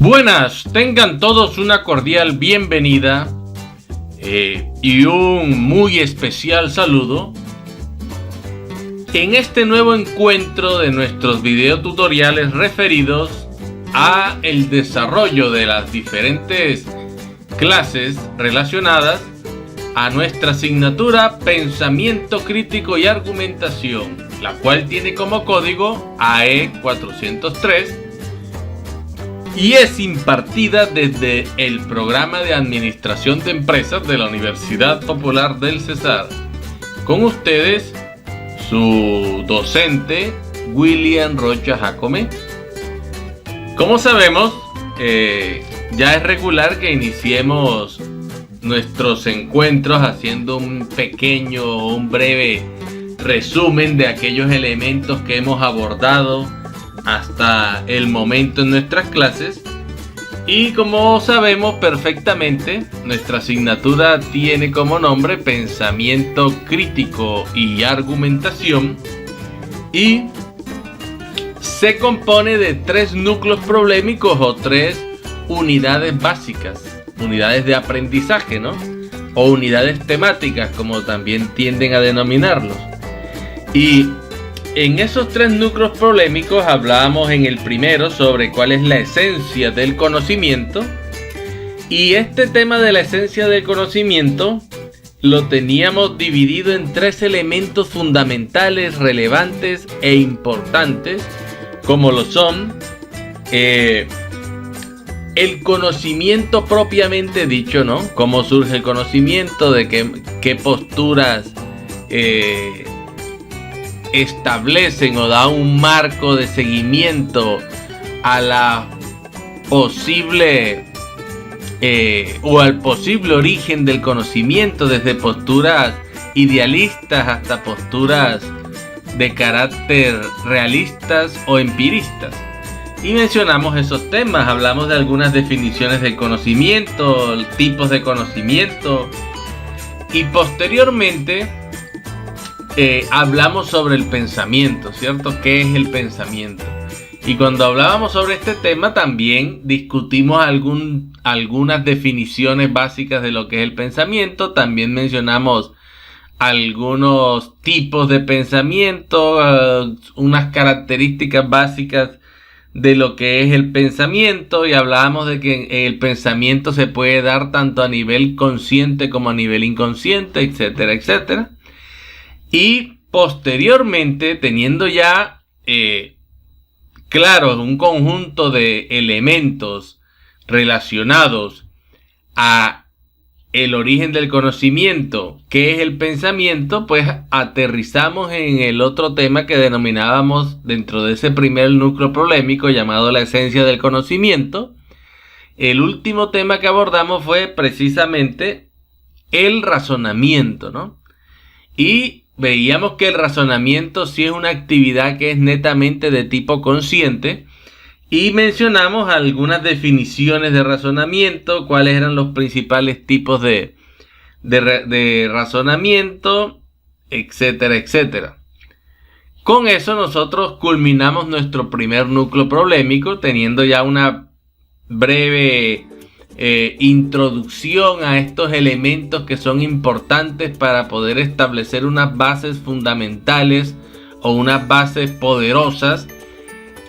Buenas, tengan todos una cordial bienvenida y un muy especial saludo en este nuevo encuentro de nuestros videotutoriales referidos a el desarrollo de las diferentes clases relacionadas a nuestra asignatura Pensamiento Crítico y Argumentación, la cual tiene como código AE403 y es impartida desde el programa de Administración de Empresas de la Universidad Popular del Cesar. Con ustedes, su docente, William Rocha Jacome. Como sabemos, ya es regular que iniciemos nuestros encuentros haciendo un breve resumen de aquellos elementos que hemos abordado hasta el momento en nuestras clases. Y como sabemos perfectamente, nuestra asignatura tiene como nombre Pensamiento Crítico y Argumentación y se compone de 3 núcleos problemáticos o 3 unidades básicas, unidades de aprendizaje, ¿no? O unidades temáticas, como también tienden a denominarlos. Y en esos 3 núcleos problemáticos hablábamos en el primero sobre cuál es la esencia del conocimiento. Y este tema de la esencia del conocimiento lo teníamos dividido en 3 elementos fundamentales, relevantes e importantes, como lo son el conocimiento propiamente dicho, ¿no? Cómo surge el conocimiento, de qué posturas establecen o da un marco de seguimiento a la posible o al posible origen del conocimiento, desde posturas idealistas hasta posturas de carácter realistas o empiristas. Y mencionamos esos temas, hablamos de algunas definiciones del conocimiento, tipos de conocimiento, y posteriormente hablamos sobre el pensamiento, ¿cierto? ¿Qué es el pensamiento? Y cuando hablábamos sobre este tema también discutimos algunas definiciones básicas de lo que es el pensamiento. También mencionamos algunos tipos de pensamiento, unas características básicas de lo que es el pensamiento, y hablábamos de que el pensamiento se puede dar tanto a nivel consciente como a nivel inconsciente, etcétera, etcétera. Y posteriormente, teniendo ya claro un conjunto de elementos relacionados a el origen del conocimiento, que es el pensamiento, pues aterrizamos en el otro tema que denominábamos dentro de ese primer núcleo problemático llamado la esencia del conocimiento. El último tema que abordamos fue precisamente el razonamiento, ¿no? Y veíamos que el razonamiento sí es una actividad que es netamente de tipo consciente, y mencionamos algunas definiciones de razonamiento, cuáles eran los principales tipos de razonamiento, etcétera, etcétera. Con eso nosotros culminamos nuestro primer núcleo problemático, teniendo ya una breve introducción a estos elementos que son importantes para poder establecer unas bases fundamentales o unas bases poderosas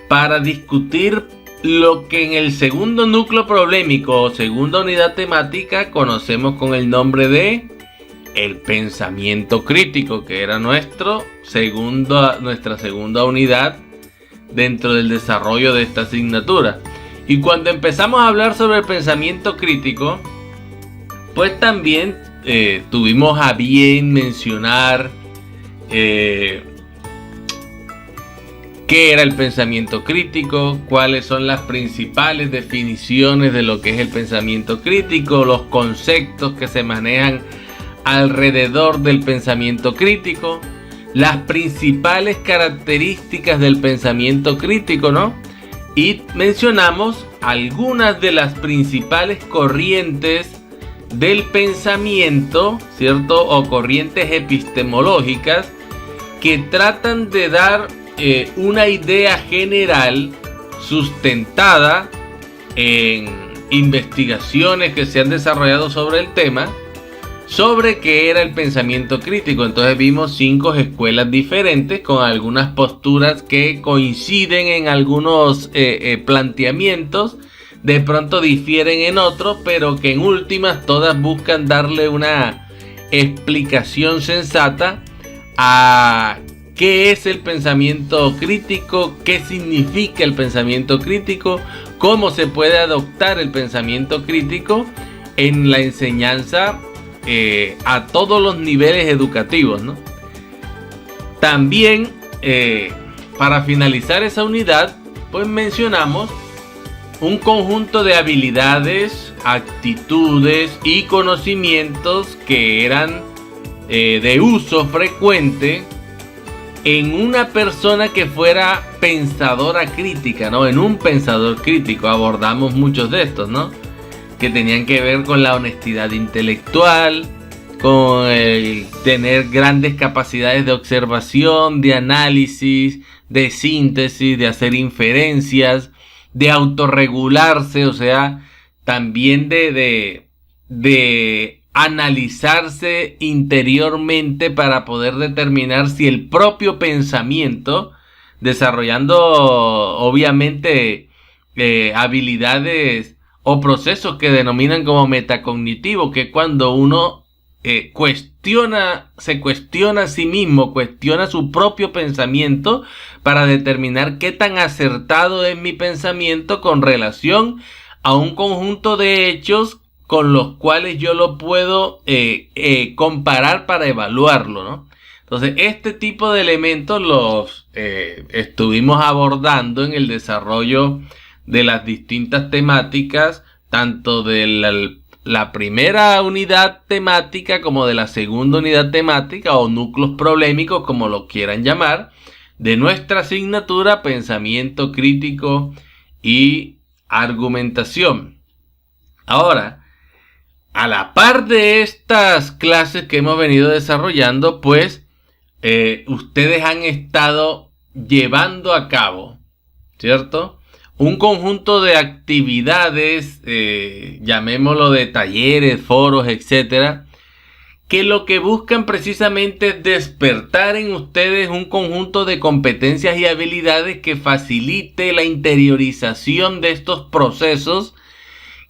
para discutir lo que en el segundo núcleo problemático o segunda unidad temática conocemos con el nombre de el pensamiento crítico, que era nuestra segunda unidad dentro del desarrollo de esta asignatura. Y cuando empezamos a hablar sobre el pensamiento crítico, pues también tuvimos a bien mencionar qué era el pensamiento crítico, cuáles son las principales definiciones de lo que es el pensamiento crítico, los conceptos que se manejan alrededor del pensamiento crítico, las principales características del pensamiento crítico, ¿no? Y mencionamos algunas de las principales corrientes del pensamiento, ¿cierto? O corrientes epistemológicas que tratan de dar una idea general sustentada en investigaciones que se han desarrollado sobre el tema, sobre qué era el pensamiento crítico. Entonces vimos 5 escuelas diferentes con algunas posturas que coinciden en algunos planteamientos, de pronto difieren en otros, pero que en últimas todas buscan darle una explicación sensata a qué es el pensamiento crítico, qué significa el pensamiento crítico, cómo se puede adoptar el pensamiento crítico en la enseñanza a todos los niveles educativos, ¿no? También, para finalizar esa unidad, pues mencionamos un conjunto de habilidades, actitudes y conocimientos que eran de uso frecuente en una persona que fuera pensadora crítica, ¿no? En un pensador crítico abordamos muchos de estos, ¿no? Que tenían que ver con la honestidad intelectual, con el tener grandes capacidades de observación, de análisis, de síntesis, de hacer inferencias, de autorregularse, o sea, también de analizarse interiormente para poder determinar si el propio pensamiento, desarrollando obviamente habilidades o procesos que denominan como metacognitivo, que cuando uno se cuestiona a sí mismo, cuestiona su propio pensamiento para determinar qué tan acertado es mi pensamiento con relación a un conjunto de hechos con los cuales yo lo puedo comparar para evaluarlo, ¿no? Entonces, este tipo de elementos los estuvimos abordando en el desarrollo de las distintas temáticas, tanto de la primera unidad temática como de la segunda unidad temática, o núcleos problemáticos, como lo quieran llamar, de nuestra asignatura Pensamiento Crítico y Argumentación. Ahora, a la par de estas clases que hemos venido desarrollando, pues ustedes han estado llevando a cabo, ¿cierto?, un conjunto de actividades, llamémoslo de talleres, foros, etcétera, que lo que buscan precisamente es despertar en ustedes un conjunto de competencias y habilidades que facilite la interiorización de estos procesos,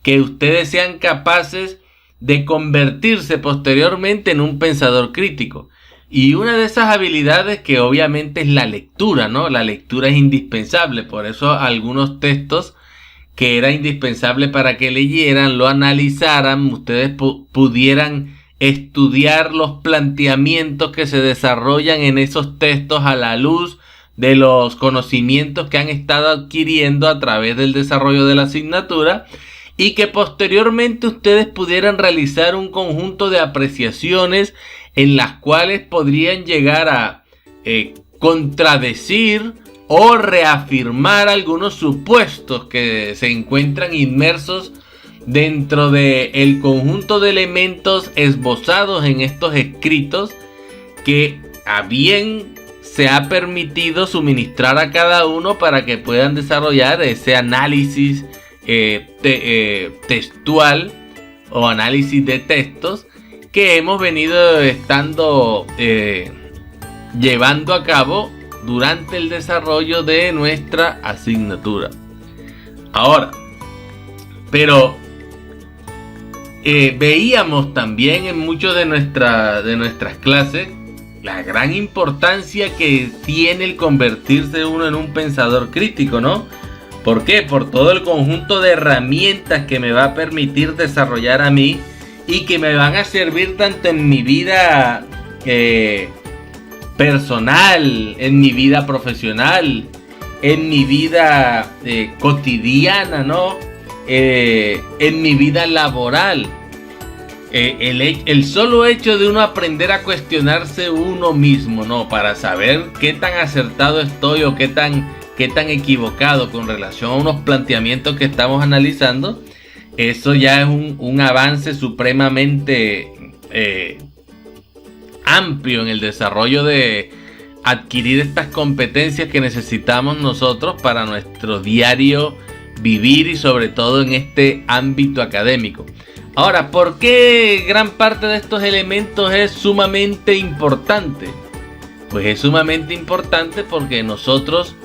que ustedes sean capaces de convertirse posteriormente en un pensador crítico. Y una de esas habilidades, que obviamente es la lectura, ¿no? La lectura es indispensable, por eso algunos textos que era indispensable para que leyeran, lo analizaran, ustedes pudieran estudiar los planteamientos que se desarrollan en esos textos a la luz de los conocimientos que han estado adquiriendo a través del desarrollo de la asignatura, y que posteriormente ustedes pudieran realizar un conjunto de apreciaciones en las cuales podrían llegar a contradecir o reafirmar algunos supuestos que se encuentran inmersos dentro del conjunto de elementos esbozados en estos escritos, que a bien se ha permitido suministrar a cada uno para que puedan desarrollar ese análisis textual o análisis de textos que hemos venido estando llevando a cabo durante el desarrollo de nuestra asignatura. Ahora, pero veíamos también en muchas de nuestras clases la gran importancia que tiene el convertirse uno en un pensador crítico, ¿no? ¿Por qué? Por todo el conjunto de herramientas que me va a permitir desarrollar a mí y que me van a servir tanto en mi vida personal, en mi vida profesional, en mi vida cotidiana, ¿no? En mi vida laboral. El solo hecho de uno aprender a cuestionarse uno mismo, ¿no? Para saber qué tan acertado estoy o qué tan equivocado con relación a unos planteamientos que estamos analizando, eso ya es un avance supremamente amplio en el desarrollo de adquirir estas competencias que necesitamos nosotros para nuestro diario vivir y sobre todo en este ámbito académico. Ahora, ¿por qué gran parte de estos elementos es sumamente importante? Pues es sumamente importante porque nosotros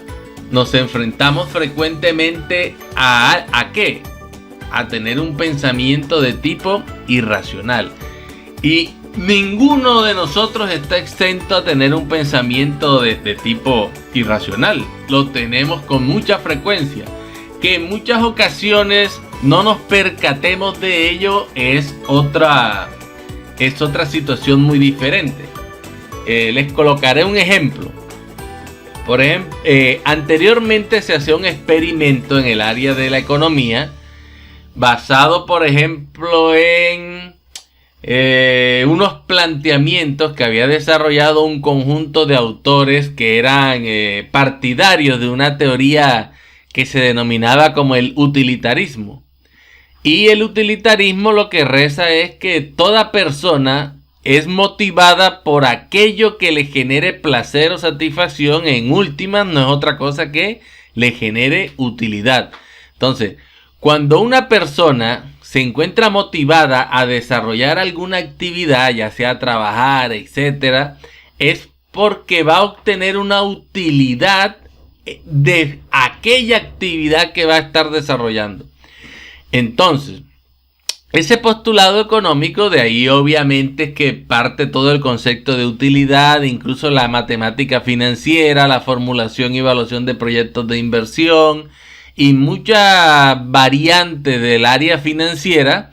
nos enfrentamos frecuentemente ¿a qué? A tener un pensamiento de tipo irracional. Y ninguno de nosotros está exento a tener un pensamiento de tipo irracional. Lo tenemos con mucha frecuencia. Que en muchas ocasiones no nos percatemos de ello es otra situación muy diferente. Les colocaré un ejemplo. Por ejemplo, anteriormente se hacía un experimento en el área de la economía basado, por ejemplo, en unos planteamientos que había desarrollado un conjunto de autores que eran partidarios de una teoría que se denominaba como el utilitarismo. Y el utilitarismo lo que reza es que toda persona es motivada por aquello que le genere placer o satisfacción. En últimas, no es otra cosa que le genere utilidad. Entonces, cuando una persona se encuentra motivada a desarrollar alguna actividad, ya sea trabajar, etcétera, es porque va a obtener una utilidad de aquella actividad que va a estar desarrollando. Entonces, ese postulado económico, de ahí obviamente es que parte todo el concepto de utilidad, incluso la matemática financiera, la formulación y evaluación de proyectos de inversión y muchas variantes del área financiera,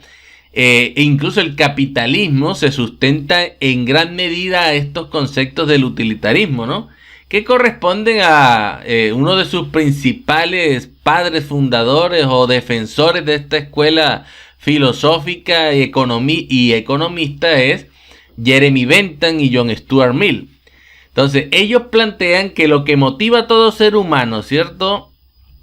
e incluso el capitalismo se sustenta en gran medida a estos conceptos del utilitarismo, ¿no? Que corresponden a uno de sus principales padres fundadores o defensores de esta escuela filosófica y economista es Jeremy Bentham y John Stuart Mill. Entonces, ellos plantean que lo que motiva a todo ser humano, ¿cierto?,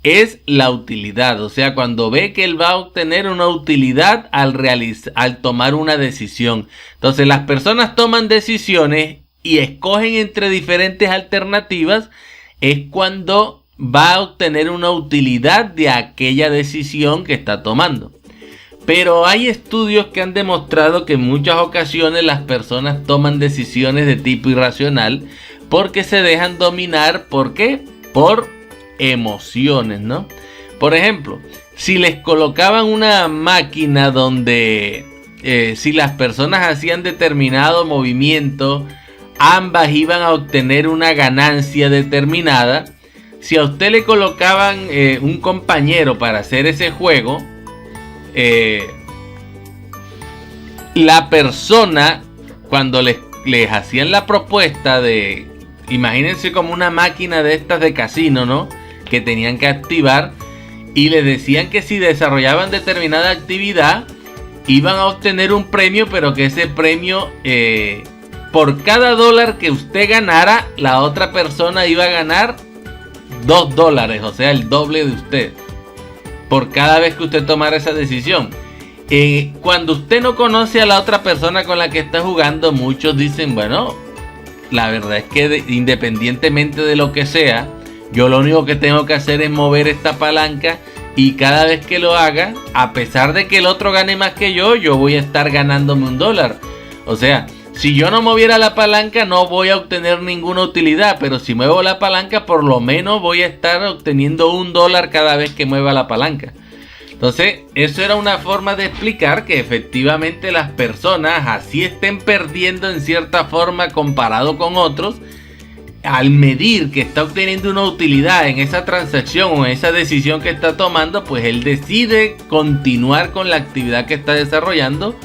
es la utilidad. O sea, cuando ve que él va a obtener una utilidad al tomar una decisión. Entonces, las personas toman decisiones y escogen entre diferentes alternativas, es cuando va a obtener una utilidad de aquella decisión que está tomando. Pero hay estudios que han demostrado que en muchas ocasiones las personas toman decisiones de tipo irracional porque se dejan dominar, ¿por qué? Por emociones, ¿no? Por ejemplo, si les colocaban una máquina donde si las personas hacían determinado movimiento, ambas iban a obtener una ganancia determinada. Si a usted le colocaban un compañero para hacer ese juego, la persona, cuando les hacían la propuesta de, imagínense como una máquina de estas de casino, ¿no?, que tenían que activar, y les decían que si desarrollaban determinada actividad iban a obtener un premio, pero que ese premio, por cada dólar que usted ganara, la otra persona iba a ganar $2, o sea, el doble de usted, por cada vez que usted tomara esa decisión. Cuando usted no conoce a la otra persona con la que está jugando, muchos dicen, bueno, la verdad es que independientemente de lo que sea, yo lo único que tengo que hacer es mover esta palanca, y cada vez que lo haga, a pesar de que el otro gane más que yo voy a estar ganándome $1. O sea, si yo no moviera la palanca no voy a obtener ninguna utilidad, pero si muevo la palanca por lo menos voy a estar obteniendo $1 cada vez que mueva la palanca. Entonces, eso era una forma de explicar que efectivamente las personas, así estén perdiendo en cierta forma comparado con otros, al medir que está obteniendo una utilidad en esa transacción o en esa decisión que está tomando, pues él decide continuar con la actividad que está desarrollando,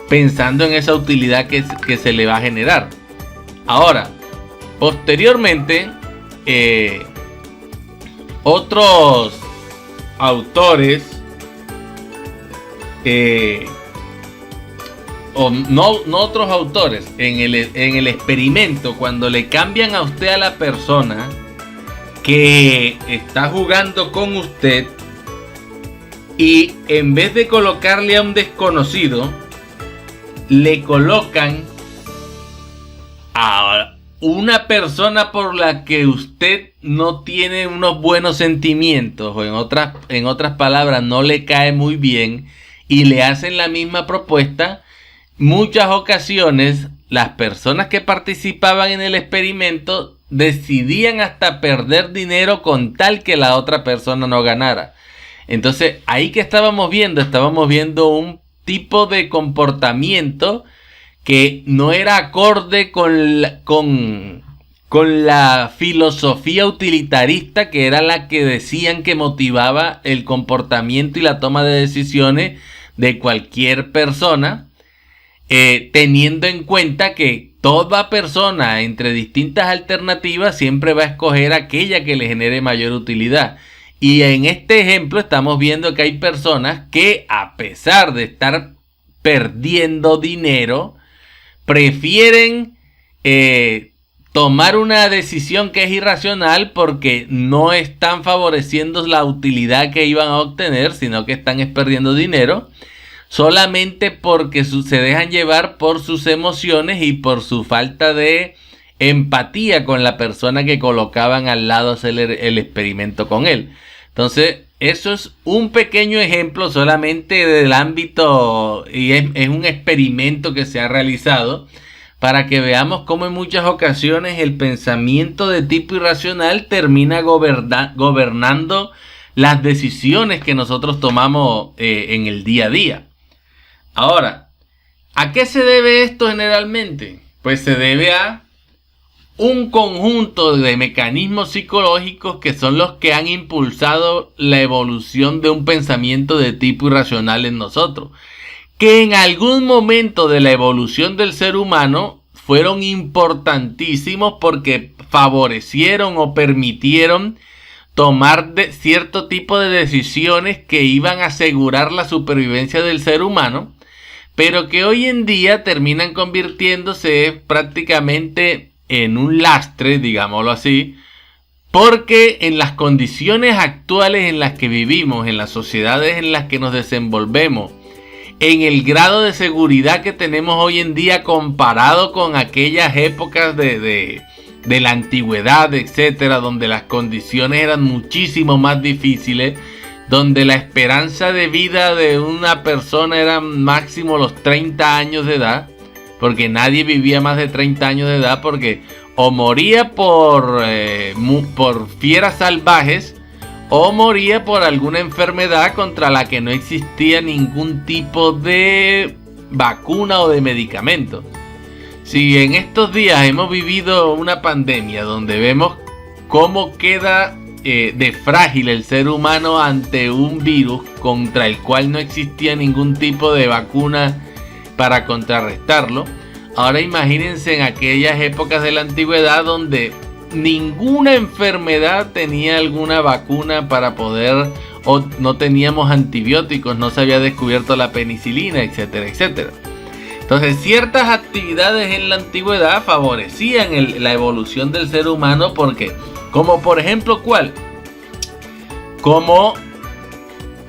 pensando en esa utilidad que se le va a generar. Ahora, posteriormente, otros autores, o no otros autores, en el experimento, cuando le cambian a usted a la persona que está jugando con usted, y en vez de colocarle a un desconocido, le colocan a una persona por la que usted no tiene unos buenos sentimientos, o en otras palabras, no le cae muy bien, y le hacen la misma propuesta, muchas ocasiones las personas que participaban en el experimento decidían hasta perder dinero con tal que la otra persona no ganara. Entonces, ahí que estábamos viendo un tipo de comportamiento que no era acorde con la filosofía utilitarista, que era la que decían que motivaba el comportamiento y la toma de decisiones de cualquier persona, teniendo en cuenta que toda persona entre distintas alternativas siempre va a escoger aquella que le genere mayor utilidad. Y en este ejemplo estamos viendo que hay personas que, a pesar de estar perdiendo dinero, prefieren tomar una decisión que es irracional porque no están favoreciendo la utilidad que iban a obtener, sino que están perdiendo dinero, solamente porque se dejan llevar por sus emociones y por su falta de empatía con la persona que colocaban al lado a hacer el experimento con él. Entonces, eso es un pequeño ejemplo solamente del ámbito, y es un experimento que se ha realizado para que veamos cómo en muchas ocasiones el pensamiento de tipo irracional termina gobernando las decisiones que nosotros tomamos en el día a día. Ahora, ¿a qué se debe esto generalmente? Pues se debe a un conjunto de mecanismos psicológicos que son los que han impulsado la evolución de un pensamiento de tipo irracional en nosotros, que en algún momento de la evolución del ser humano fueron importantísimos porque favorecieron o permitieron tomar cierto tipo de decisiones que iban a asegurar la supervivencia del ser humano, pero que hoy en día terminan convirtiéndose prácticamente en un lastre, digámoslo así, porque en las condiciones actuales en las que vivimos, en las sociedades en las que nos desenvolvemos, en el grado de seguridad que tenemos hoy en día comparado con aquellas épocas de la antigüedad, etcétera, donde las condiciones eran muchísimo más difíciles, donde la esperanza de vida de una persona era máximo los 30 años de edad, porque nadie vivía más de 30 años de edad, porque o moría por fieras salvajes o moría por alguna enfermedad contra la que no existía ningún tipo de vacuna o de medicamento. Si en estos días hemos vivido una pandemia donde vemos cómo queda de frágil el ser humano ante un virus contra el cual no existía ningún tipo de vacuna para contrarrestarlo, ahora imagínense en aquellas épocas de la antigüedad donde ninguna enfermedad tenía alguna vacuna para poder, o no teníamos antibióticos, no se había descubierto la penicilina, etcétera, etcétera. Entonces, ciertas actividades en la antigüedad favorecían la evolución del ser humano, porque, como por ejemplo, ¿cuál? Como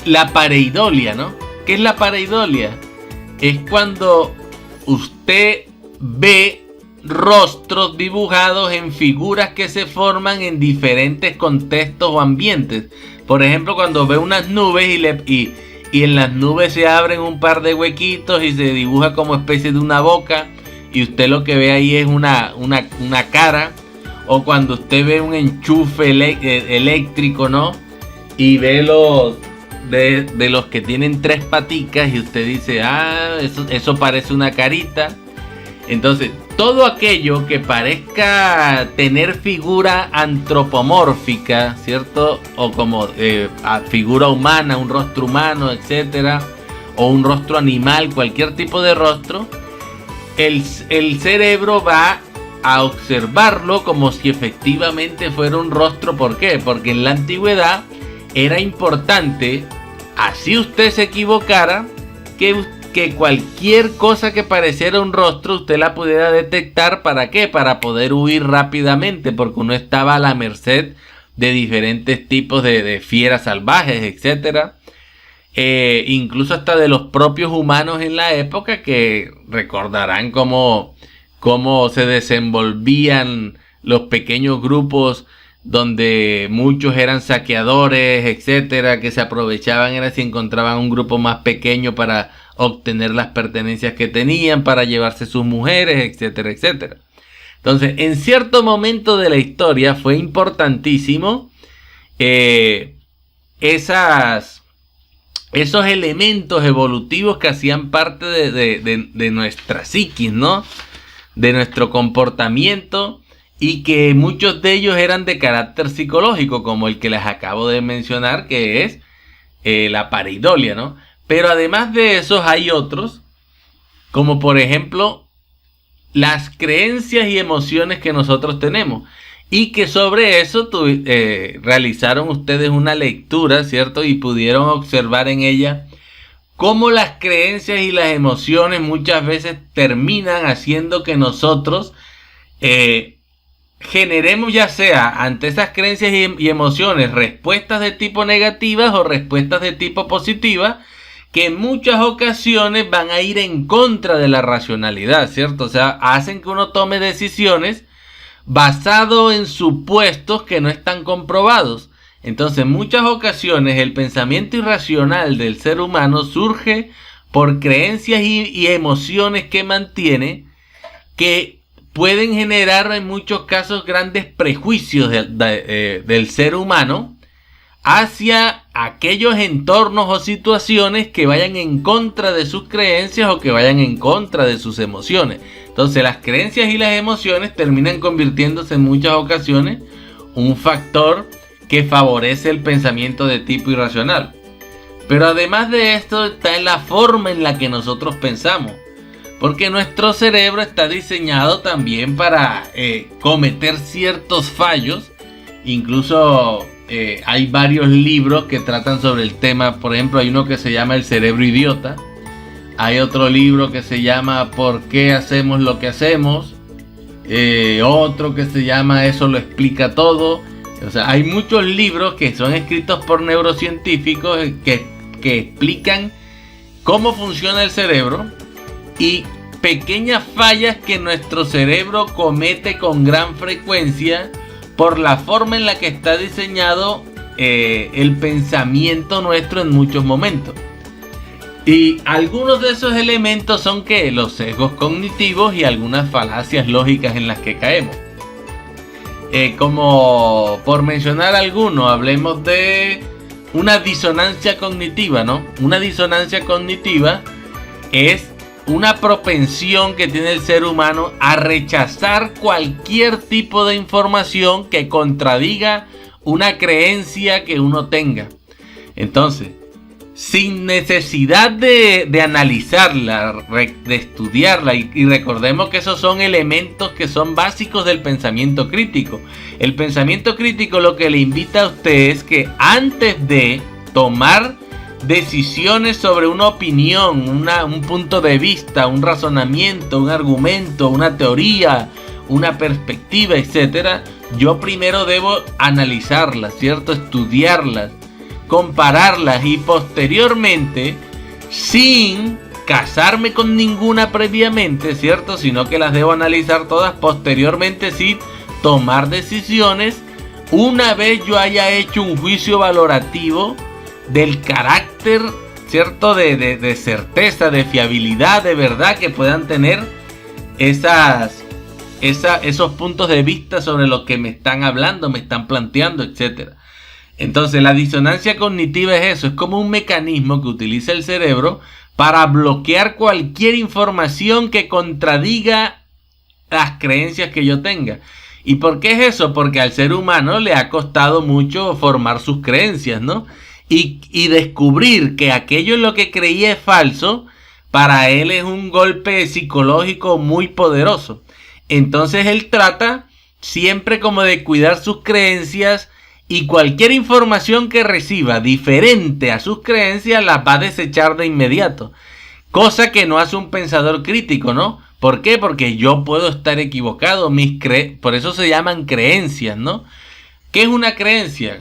la pareidolia, ¿no? ¿Qué es la pareidolia? Es cuando usted ve rostros dibujados en figuras que se forman en diferentes contextos o ambientes. Por ejemplo, cuando ve unas nubes y en las nubes se abren un par de huequitos y se dibuja como especie de una boca, y usted lo que ve ahí es una cara. O cuando usted ve un enchufe eléctrico, ¿no? Y ve de los que tienen 3 paticas y usted dice, eso parece una carita. Entonces, todo aquello que parezca tener figura antropomórfica, ¿cierto? O como figura humana, un rostro humano, etcétera, o un rostro animal, cualquier tipo de rostro, el cerebro va a observarlo como si efectivamente fuera un rostro. ¿Por qué? Porque en la antigüedad era importante, así usted se equivocara, que cualquier cosa que pareciera un rostro usted la pudiera detectar. ¿Para qué? Para poder huir rápidamente, porque uno estaba a la merced de diferentes tipos de fieras salvajes, etcétera. Incluso hasta de los propios humanos en la época, que recordarán cómo cómo se desenvolvían los pequeños grupos donde muchos eran saqueadores, etcétera, que se aprovechaban era si encontraban un grupo más pequeño para obtener las pertenencias que tenían, para llevarse sus mujeres, etcétera, etcétera. Entonces, en cierto momento de la historia fue importantísimo esos elementos evolutivos que hacían parte de nuestra psiquis, ¿no? De nuestro comportamiento, y que muchos de ellos eran de carácter psicológico, como el que les acabo de mencionar, que es la pareidolia, ¿no? Pero además de esos hay otros, como por ejemplo las creencias y emociones que nosotros tenemos, y que sobre eso realizaron ustedes una lectura, ¿cierto? Y pudieron observar en ella cómo las creencias y las emociones muchas veces terminan haciendo que nosotros generemos, ya sea ante esas creencias y emociones, respuestas de tipo negativas o respuestas de tipo positiva, que en muchas ocasiones van a ir en contra de la racionalidad, ¿cierto? O sea, hacen que uno tome decisiones basado en supuestos que no están comprobados. Entonces, en muchas ocasiones el pensamiento irracional del ser humano surge por creencias y emociones que mantiene, que pueden generar en muchos casos grandes prejuicios del ser humano hacia aquellos entornos o situaciones que vayan en contra de sus creencias o que vayan en contra de sus emociones. Entonces, las creencias y las emociones terminan convirtiéndose en muchas ocasiones un factor que favorece el pensamiento de tipo irracional. Pero además de esto está en la forma en la que nosotros pensamos, porque nuestro cerebro está diseñado también para cometer ciertos fallos. Incluso hay varios libros que tratan sobre el tema. Por ejemplo, hay uno que se llama El cerebro idiota. Hay otro libro que se llama ¿Por qué hacemos lo que hacemos? Otro que se llama Eso lo explica todo. O sea, hay muchos libros que son escritos por neurocientíficos que explican cómo funciona el cerebro y pequeñas fallas que nuestro cerebro comete con gran frecuencia por la forma en la que está diseñado el pensamiento nuestro en muchos momentos. Y algunos de esos elementos son que los sesgos cognitivos y algunas falacias lógicas en las que caemos. Como por mencionar algunos, hablemos de una disonancia cognitiva, ¿no? Una disonancia cognitiva es una propensión que tiene el ser humano a rechazar cualquier tipo de información que contradiga una creencia que uno tenga. Entonces, sin necesidad de analizarla, de estudiarla, y recordemos que esos son elementos que son básicos del pensamiento crítico. El pensamiento crítico lo que le invita a usted es que antes de tomar decisiones sobre una opinión, un punto de vista, un razonamiento, un argumento, una teoría, una perspectiva, etcétera, yo primero debo analizarlas, ¿cierto? Estudiarlas, compararlas y posteriormente, sin casarme con ninguna previamente, ¿cierto? Sino que las debo analizar todas posteriormente, sí, tomar decisiones una vez yo haya hecho un juicio valorativo del carácter, ¿cierto? De certeza, de fiabilidad, de verdad que puedan tener esos puntos de vista sobre lo que me están hablando, me están planteando, etcétera. Entonces, la disonancia cognitiva es eso, es como un mecanismo que utiliza el cerebro para bloquear cualquier información que contradiga las creencias que yo tenga. ¿Y por qué es eso? Porque al ser humano le ha costado mucho formar sus creencias, ¿no? Y descubrir que aquello en lo que creía es falso, para él es un golpe psicológico muy poderoso. Entonces él trata siempre como de cuidar sus creencias, y cualquier información que reciba diferente a sus creencias las va a desechar de inmediato. Cosa que no hace un pensador crítico, ¿no? ¿Por qué? Porque yo puedo estar equivocado. Por eso se llaman creencias, ¿no? ¿Qué es una creencia?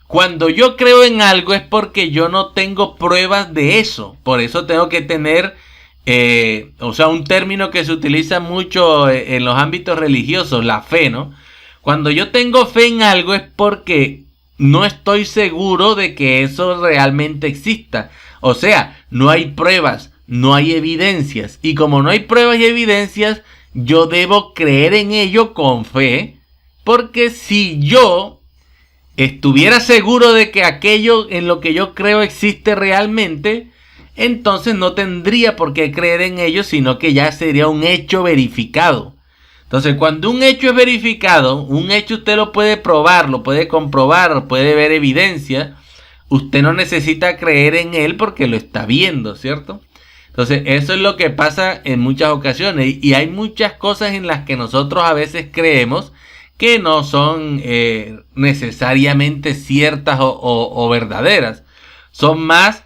Cuando yo creo en algo es porque yo no tengo pruebas de eso. Por eso tengo que tener o sea, un término que se utiliza mucho en los ámbitos religiosos, la fe, ¿no? Cuando yo tengo fe en algo es porque no estoy seguro de que eso realmente exista. O sea, no hay pruebas, no hay evidencias. Y como no hay pruebas y evidencias, yo debo creer en ello con fe. Porque si yo estuviera seguro de que aquello en lo que yo creo existe realmente, entonces no tendría por qué creer en ello, sino que ya sería un hecho verificado. Entonces, cuando un hecho es verificado, un hecho usted lo puede probar, lo puede comprobar, puede ver evidencia. Usted no necesita creer en él porque lo está viendo, ¿cierto? Entonces, eso es lo que pasa en muchas ocasiones. Y hay muchas cosas en las que nosotros a veces creemos que no son necesariamente ciertas o verdaderas. Son más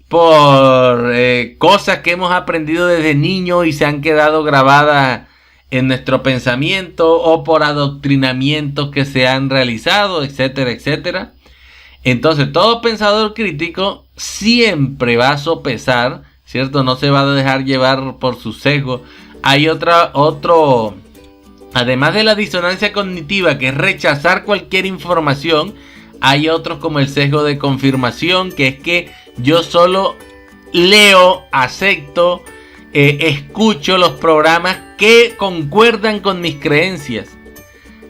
por cosas que hemos aprendido desde niños y se han quedado grabadas en nuestro pensamiento, o por adoctrinamientos que se han realizado, etcétera, etcétera. Entonces, todo pensador crítico siempre va a sopesar, ¿cierto? No se va a dejar llevar por su sesgo. Hay otro, además de la disonancia cognitiva, que es rechazar cualquier información, hay otros como el sesgo de confirmación, que es que yo solo leo, acepto, escucho los programas que concuerdan con mis creencias.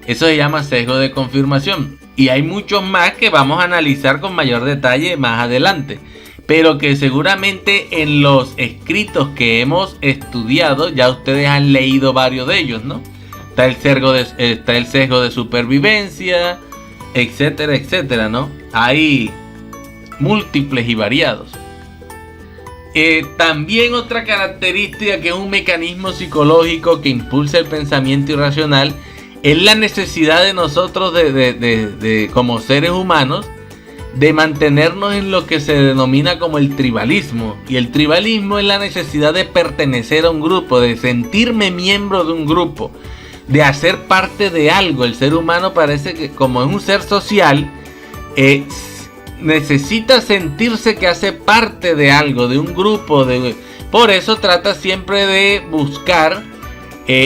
Eso se llama sesgo de confirmación. Y hay muchos más que vamos a analizar con mayor detalle más adelante. Pero que seguramente en los escritos que hemos estudiado ya ustedes han leído varios de ellos, ¿no? Está el sesgo de supervivencia, etcétera, etcétera, ¿no? Hay múltiples y variados. También otra característica, que es un mecanismo psicológico que impulsa el pensamiento irracional, es la necesidad de nosotros como seres humanos de mantenernos en lo que se denomina como el tribalismo. Y el tribalismo es la necesidad de pertenecer a un grupo, de sentirme miembro de un grupo, de hacer parte de algo. El ser humano parece que, como es un ser social, necesita sentirse que hace parte de algo, de un grupo. Por eso trata siempre de buscar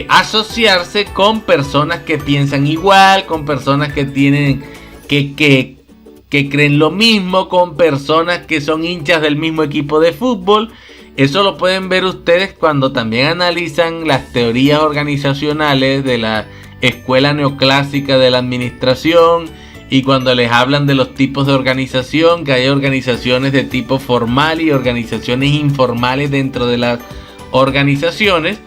asociarse con personas que piensan igual, con personas que tienen que creen lo mismo, con personas que son hinchas del mismo equipo de fútbol. Eso lo pueden ver ustedes cuando también analizan las teorías organizacionales de la escuela neoclásica de la administración, y cuando les hablan de los tipos de organización, que hay organizaciones de tipo formal y organizaciones informales dentro de las organizaciones.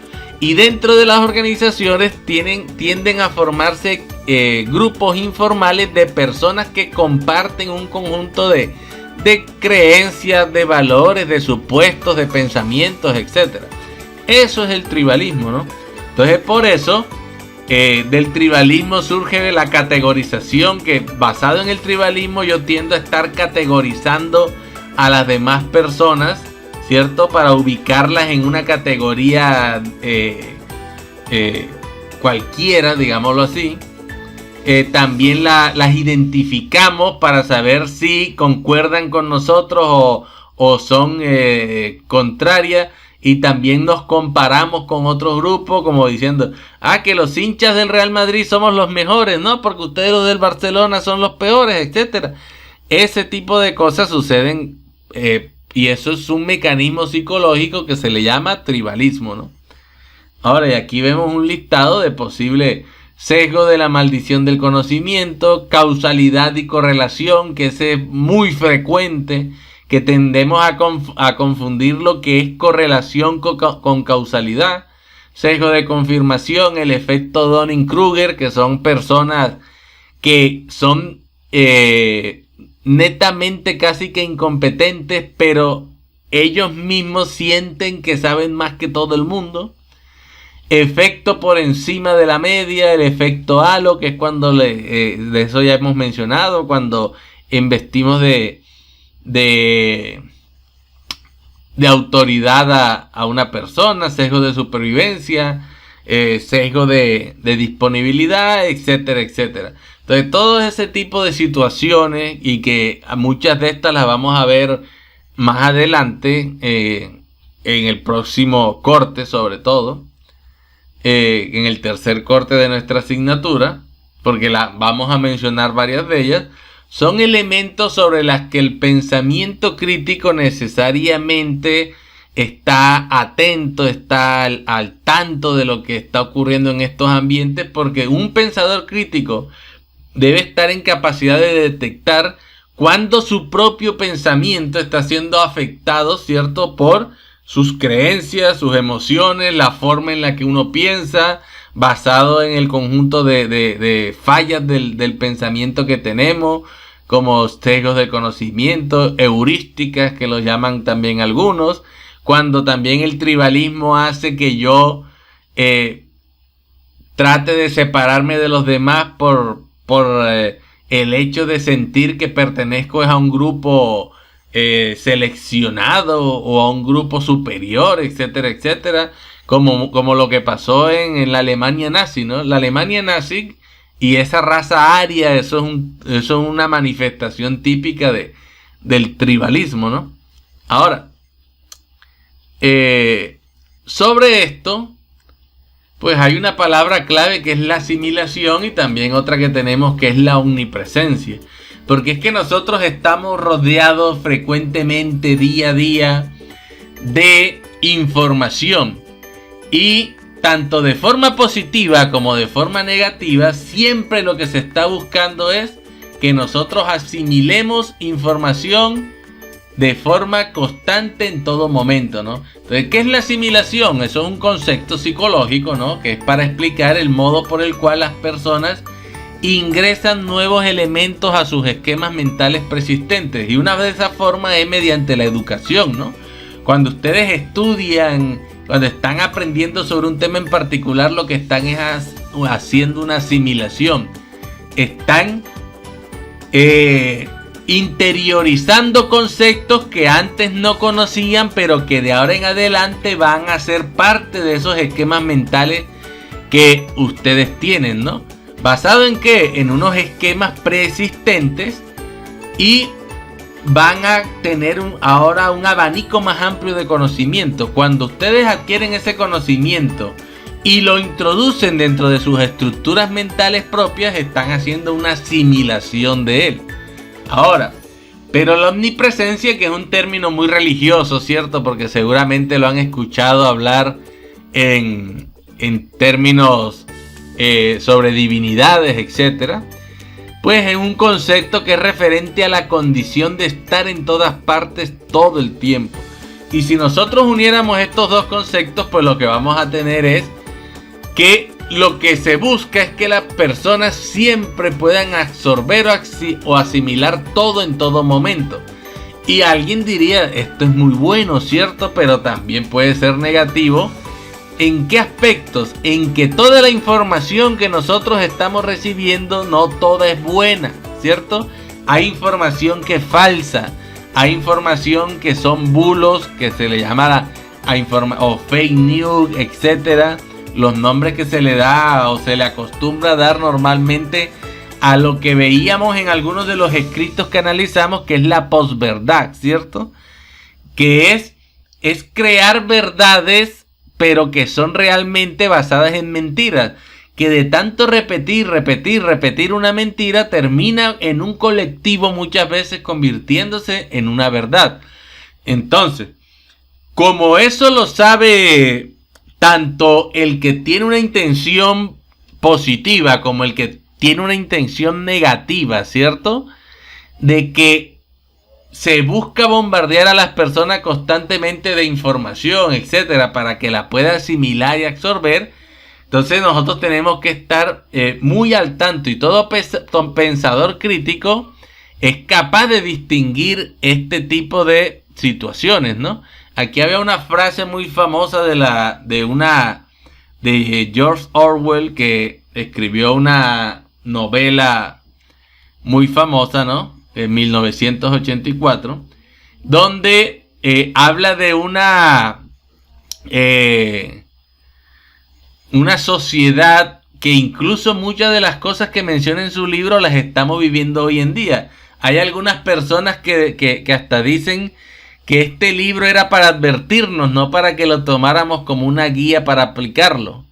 Y dentro de las organizaciones tienden a formarse grupos informales de personas que comparten un conjunto de creencias, de valores, de supuestos, de pensamientos, etc. Eso es el tribalismo, ¿no? Entonces, por eso del tribalismo surge la categorización, que basado en el tribalismo yo tiendo a estar categorizando a las demás personas, ¿cierto? Para ubicarlas en una categoría cualquiera, digámoslo así. También las identificamos para saber si concuerdan con nosotros o son contrarias. Y también nos comparamos con otros grupos, como diciendo, que los hinchas del Real Madrid somos los mejores, ¿no? Porque ustedes los del Barcelona son los peores, etcétera. Ese tipo de cosas suceden, y eso es un mecanismo psicológico que se le llama tribalismo, ¿no? Ahora, y aquí vemos un listado de posible sesgo de la maldición del conocimiento, causalidad y correlación, que ese es muy frecuente, que tendemos a confundir lo que es correlación con causalidad. Sesgo de confirmación, el efecto Dunning-Kruger, que son personas que son netamente casi que incompetentes, pero ellos mismos sienten que saben más que todo el mundo. Efecto por encima de la media, el efecto halo, que es cuando de eso ya hemos mencionado, cuando investimos de autoridad a una persona. Sesgo de supervivencia, sesgo de disponibilidad, etcétera, etcétera. Entonces, todo ese tipo de situaciones, y que muchas de estas las vamos a ver más adelante, en el próximo corte, sobre todo, en el tercer corte de nuestra asignatura, porque vamos a mencionar varias de ellas, son elementos sobre las que el pensamiento crítico necesariamente está atento, está al tanto de lo que está ocurriendo en estos ambientes, porque un pensador crítico debe estar en capacidad de detectar cuando su propio pensamiento está siendo afectado, ¿cierto?, por sus creencias, sus emociones, la forma en la que uno piensa, basado en el conjunto de fallas del pensamiento que tenemos, como sesgos de conocimiento, heurísticas, que lo llaman también algunos, cuando también el tribalismo hace que yo trate de separarme de los demás por el hecho de sentir que pertenezco a un grupo seleccionado o a un grupo superior, etcétera, etcétera, como lo que pasó en la Alemania nazi, ¿no? La Alemania nazi y esa raza aria, eso es una manifestación típica del tribalismo, ¿no? Ahora, sobre esto, pues hay una palabra clave que es la asimilación y también otra que tenemos que es la omnipresencia. Porque es que nosotros estamos rodeados frecuentemente día a día de información. Y tanto de forma positiva como de forma negativa, siempre lo que se está buscando es que nosotros asimilemos información de forma constante en todo momento, ¿no? Entonces, ¿qué es la asimilación? Eso es un concepto psicológico, ¿no? Que es para explicar el modo por el cual las personas ingresan nuevos elementos a sus esquemas mentales persistentes. Y una de esas formas es mediante la educación, ¿no? Cuando ustedes estudian, cuando están aprendiendo sobre un tema en particular, lo que están es haciendo una asimilación. Están interiorizando conceptos que antes no conocían, pero que de ahora en adelante van a ser parte de esos esquemas mentales que ustedes tienen, ¿no? ¿Basado en qué? En unos esquemas preexistentes, y van a tener ahora un abanico más amplio de conocimiento. Cuando ustedes adquieren ese conocimiento y lo introducen dentro de sus estructuras mentales propias, están haciendo una asimilación de él. Ahora, pero la omnipresencia, que es un término muy religioso, ¿cierto? Porque seguramente lo han escuchado hablar en términos sobre divinidades, etcétera. Pues es un concepto que es referente a la condición de estar en todas partes todo el tiempo. Y si nosotros uniéramos estos dos conceptos, pues lo que vamos a tener es que lo que se busca es que las personas siempre puedan absorber o asimilar todo en todo momento. Y alguien diría, esto es muy bueno, ¿cierto? Pero también puede ser negativo. ¿En qué aspectos? En que toda la información que nosotros estamos recibiendo, no toda es buena, ¿cierto? Hay información que es falsa, hay información que son bulos, que se le llama o fake news, etcétera. Los nombres que se le da o se le acostumbra a dar normalmente a lo que veíamos en algunos de los escritos que analizamos, que es la posverdad, ¿cierto? Que es crear verdades, pero que son realmente basadas en mentiras, que de tanto repetir una mentira, termina en un colectivo muchas veces convirtiéndose en una verdad. Entonces, como eso lo sabe tanto el que tiene una intención positiva como el que tiene una intención negativa, ¿cierto? De que se busca bombardear a las personas constantemente de información, etcétera, para que la pueda asimilar y absorber. Entonces nosotros tenemos que estar muy al tanto, y todo pensador crítico es capaz de distinguir este tipo de situaciones, ¿no? Aquí había una frase muy famosa de George Orwell, que escribió una novela muy famosa, ¿no? En 1984, donde habla de una sociedad que incluso muchas de las cosas que menciona en su libro las estamos viviendo hoy en día. Hay algunas personas que hasta dicen que este libro era para advertirnos, no para que lo tomáramos como una guía para aplicarlo.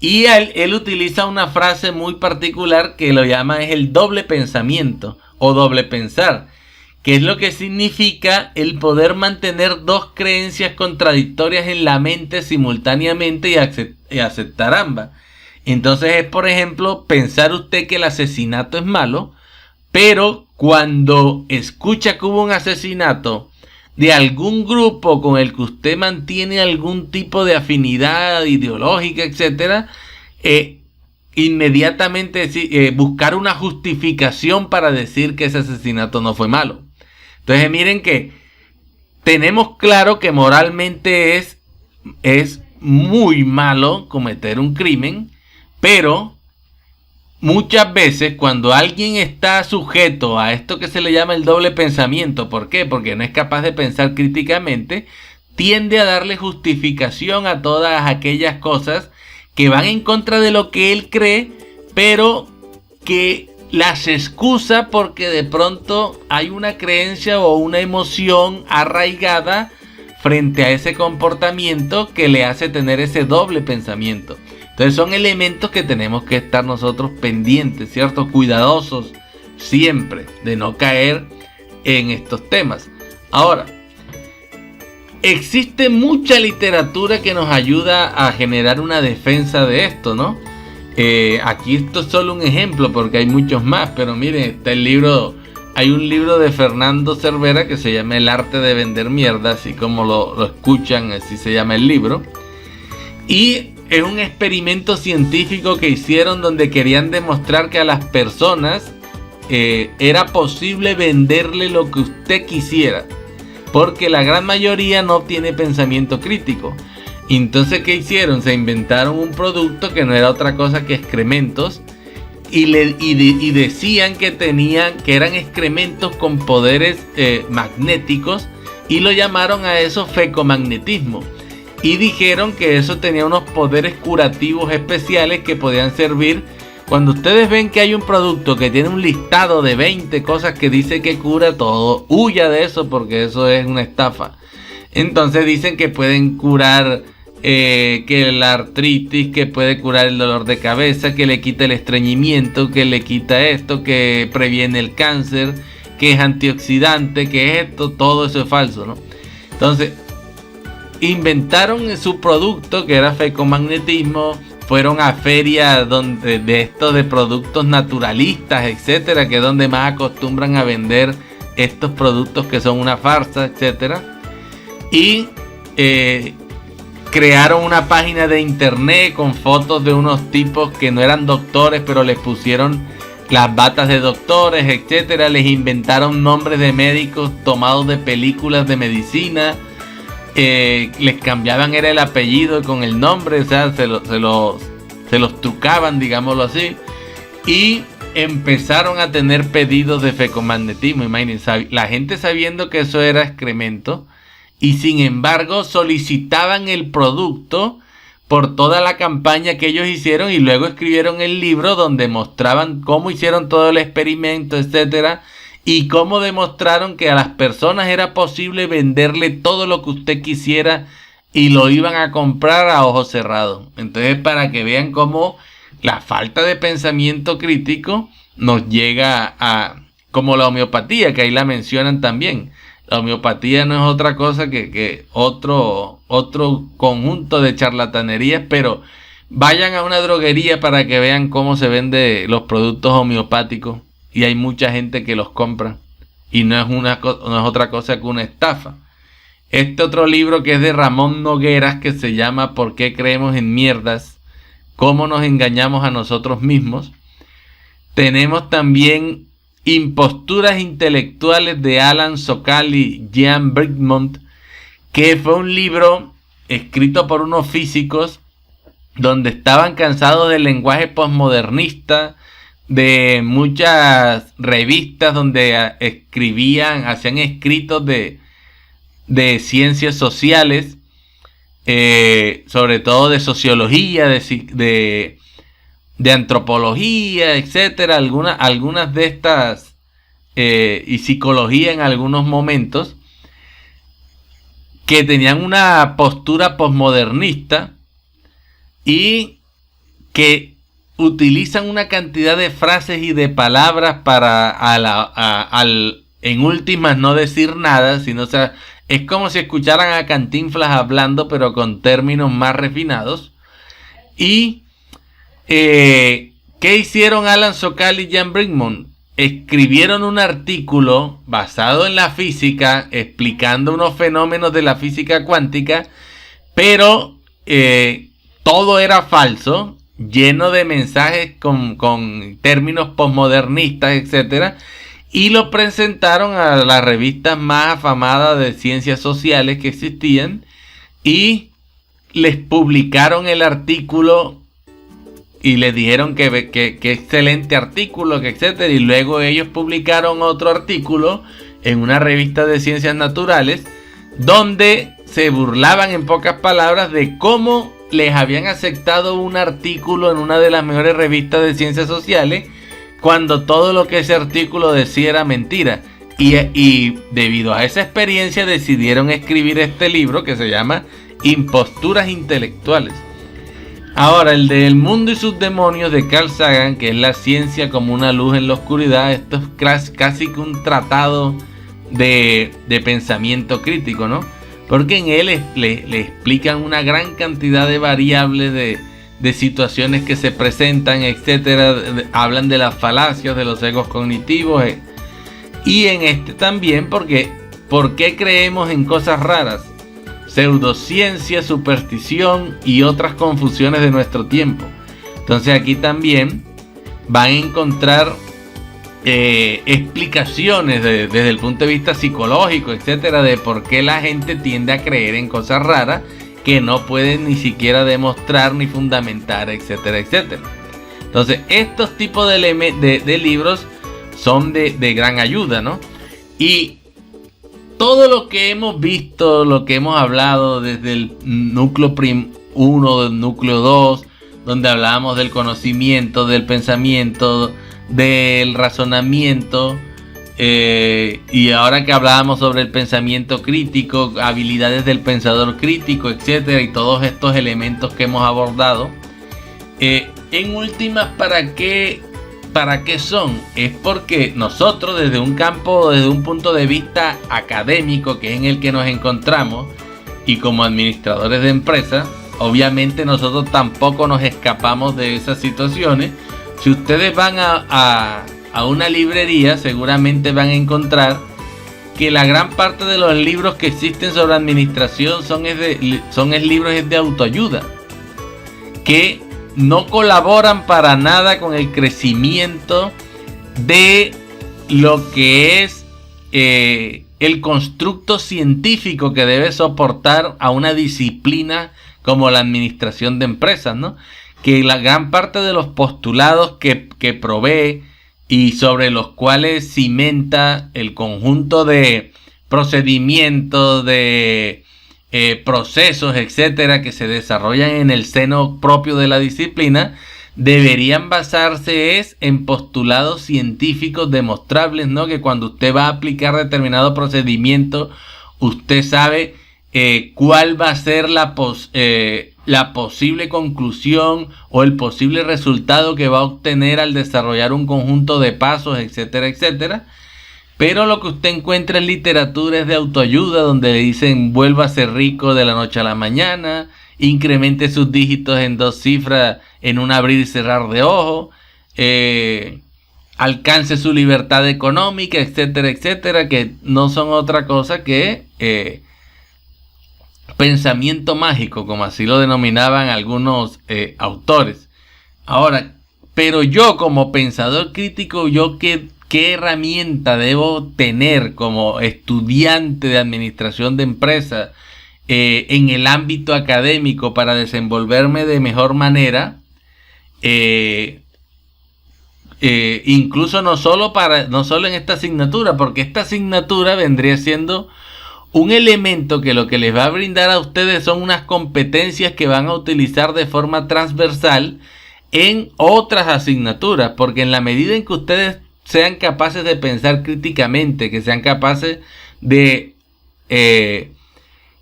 Y él utiliza una frase muy particular que lo llama es el doble pensamiento o doble pensar, que es lo que significa el poder mantener dos creencias contradictorias en la mente simultáneamente y aceptar ambas. Entonces es, por ejemplo, pensar usted que el asesinato es malo, pero cuando escucha que hubo un asesinato de algún grupo con el que usted mantiene algún tipo de afinidad ideológica, etcétera, inmediatamente buscar una justificación para decir que ese asesinato no fue malo. Entonces miren que tenemos claro que moralmente es muy malo cometer un crimen, pero muchas veces cuando alguien está sujeto a esto que se le llama el doble pensamiento, ¿por qué? Porque no es capaz de pensar críticamente, tiende a darle justificación a todas aquellas cosas que van en contra de lo que él cree, pero que las excusa porque de pronto hay una creencia o una emoción arraigada frente a ese comportamiento que le hace tener ese doble pensamiento. Entonces son elementos que tenemos que estar nosotros pendientes, ¿cierto? Cuidadosos siempre de no caer en estos temas. Ahora, existe mucha literatura que nos ayuda a generar una defensa de esto, ¿no? Aquí esto es solo un ejemplo porque hay muchos más, pero miren, está hay un libro de Fernando Cervera que se llama El arte de vender mierda, así como lo escuchan, así se llama el libro. Y es un experimento científico que hicieron donde querían demostrar que a las personas era posible venderle lo que usted quisiera, porque la gran mayoría no tiene pensamiento crítico. Entonces, ¿qué hicieron? Se inventaron un producto que no era otra cosa que excrementos y decían que eran excrementos con poderes magnéticos y lo llamaron a eso fecomagnetismo. Y dijeron que eso tenía unos poderes curativos especiales que podían servir. Cuando ustedes ven que hay un producto que tiene un listado de 20 cosas que dice que cura todo, huya de eso porque eso es una estafa. Entonces dicen que pueden curar que la artritis, que puede curar el dolor de cabeza, que le quita el estreñimiento, que le quita esto, que previene el cáncer, que es antioxidante, que es esto, todo eso es falso, ¿no? Entonces inventaron su producto que era fecomagnetismo, fueron a ferias de productos naturalistas, etcétera, que es donde más acostumbran a vender estos productos que son una farsa, etcétera, y crearon una página de internet con fotos de unos tipos que no eran doctores, pero les pusieron las batas de doctores, etcétera, les inventaron nombres de médicos tomados de películas de medicina. Les cambiaban era el apellido con el nombre, o sea, se los trucaban, digámoslo así, y empezaron a tener pedidos de fecomagnetismo. Imagínense, la gente sabiendo que eso era excremento y sin embargo solicitaban el producto por toda la campaña que ellos hicieron y luego escribieron el libro donde mostraban cómo hicieron todo el experimento, etcétera. Y cómo demostraron que a las personas era posible venderle todo lo que usted quisiera y lo iban a comprar a ojos cerrados. Entonces, para que vean cómo la falta de pensamiento crítico nos llega a... como la homeopatía, que ahí la mencionan también. La homeopatía no es otra cosa que otro conjunto de charlatanerías, pero vayan a una droguería para que vean cómo se venden los productos homeopáticos. Y hay mucha gente que los compra. Y no es otra cosa que una estafa. Este otro libro que es de Ramón Nogueras, que se llama ¿Por qué creemos en mierdas? ¿Cómo nos engañamos a nosotros mismos? Tenemos también Imposturas intelectuales de Alan Sokal y Jean Bricmont, que fue un libro escrito por unos físicos donde estaban cansados del lenguaje postmodernista, de muchas revistas donde hacían escritos de ciencias sociales, sobre todo de sociología, de antropología, etcétera, algunas de estas, y psicología en algunos momentos. que tenían una postura posmodernista y que utilizan una cantidad de frases y de palabras para en últimas no decir nada, sino, o sea, es como si escucharan a Cantinflas hablando, pero con términos más refinados. Y ¿qué hicieron Alan Sokal y Jan Brinkman? Escribieron un artículo basado en la física, explicando unos fenómenos de la física cuántica, pero todo era falso, lleno de mensajes con términos posmodernistas, etcétera, y lo presentaron a las revistas más afamadas de ciencias sociales que existían, y les publicaron el artículo y les dijeron que excelente artículo, que etcétera, y luego ellos publicaron otro artículo en una revista de ciencias naturales donde se burlaban, en pocas palabras, de cómo les habían aceptado un artículo en una de las mejores revistas de ciencias sociales cuando todo lo que ese artículo decía era mentira. Y debido a esa experiencia decidieron escribir este libro que se llama Imposturas Intelectuales. Ahora, el de El mundo y sus demonios de Carl Sagan, que es la ciencia como una luz en la oscuridad, esto es casi que un tratado de pensamiento crítico, ¿no? Porque en él le explican una gran cantidad de variables, de situaciones que se presentan, etcétera. Hablan de las falacias, de los egos cognitivos. Y en este también, porque ¿por qué creemos en cosas raras? Pseudociencia, superstición y otras confusiones de nuestro tiempo. Entonces aquí también van a encontrar explicaciones desde el punto de vista psicológico, etcétera, de por qué la gente tiende a creer en cosas raras que no pueden ni siquiera demostrar ni fundamentar, etcétera, etcétera. Entonces estos tipos de libros son de gran ayuda, ¿no? Y todo lo que hemos visto, lo que hemos hablado desde el núcleo 1, del núcleo 2, donde hablábamos del conocimiento, del pensamiento, del razonamiento, y ahora que hablábamos sobre el pensamiento crítico, habilidades del pensador crítico, etcétera, y todos estos elementos que hemos abordado, en últimas, ¿para qué son? Es porque nosotros desde un punto de vista académico, que es en el que nos encontramos, y como administradores de empresas, obviamente nosotros tampoco nos escapamos de esas situaciones. Si ustedes van a una librería, seguramente van a encontrar que la gran parte de los libros que existen sobre administración son libros de autoayuda, que no colaboran para nada con el crecimiento de lo que es el constructo científico que debe soportar a una disciplina como la administración de empresas, ¿no? Que la gran parte de los postulados que provee y sobre los cuales cimenta el conjunto de procedimientos, de procesos, etcétera, que se desarrollan en el seno propio de la disciplina, deberían basarse en postulados científicos demostrables, ¿no? Que cuando usted va a aplicar determinado procedimiento, usted sabe cuál va a ser la posible conclusión o el posible resultado que va a obtener al desarrollar un conjunto de pasos, etcétera, etcétera. Pero lo que usted encuentra en literatura es de autoayuda, donde le dicen vuélvase rico de la noche a la mañana, incremente sus dígitos en 2 cifras en un abrir y cerrar de ojos, alcance su libertad económica, etcétera, etcétera, que no son otra cosa que pensamiento mágico, como así lo denominaban algunos autores. Ahora, pero yo como pensador crítico, ¿qué herramienta debo tener como estudiante de administración de empresas en el ámbito académico para desenvolverme de mejor manera? Incluso no solo en esta asignatura, porque esta asignatura vendría siendo un elemento que lo que les va a brindar a ustedes son unas competencias que van a utilizar de forma transversal en otras asignaturas, porque en la medida en que ustedes sean capaces de pensar críticamente, que sean capaces de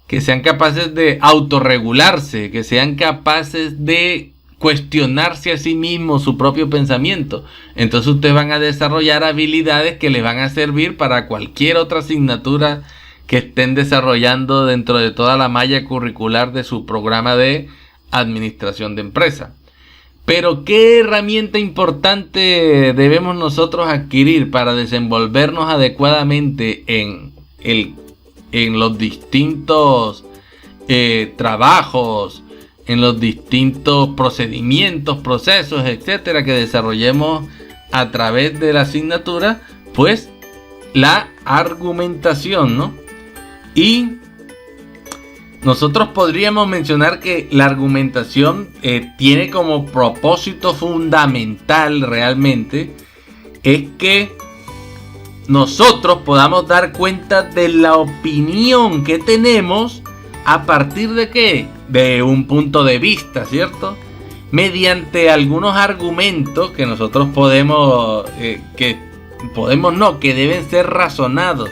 que sean capaces de autorregularse, que sean capaces de cuestionarse a sí mismos su propio pensamiento. Entonces ustedes van a desarrollar habilidades que les van a servir para cualquier otra asignatura que estén desarrollando dentro de toda la malla curricular de su programa de administración de empresa. Pero ¿qué herramienta importante debemos nosotros adquirir para desenvolvernos adecuadamente en los distintos trabajos, en los distintos procedimientos, procesos, etcétera, que desarrollemos a través de la asignatura? Pues la argumentación, ¿no? Y nosotros podríamos mencionar que la argumentación tiene como propósito fundamental realmente es que nosotros podamos dar cuenta de la opinión que tenemos a partir de ¿qué? De un punto de vista, ¿cierto? Mediante algunos argumentos que nosotros que deben ser razonados.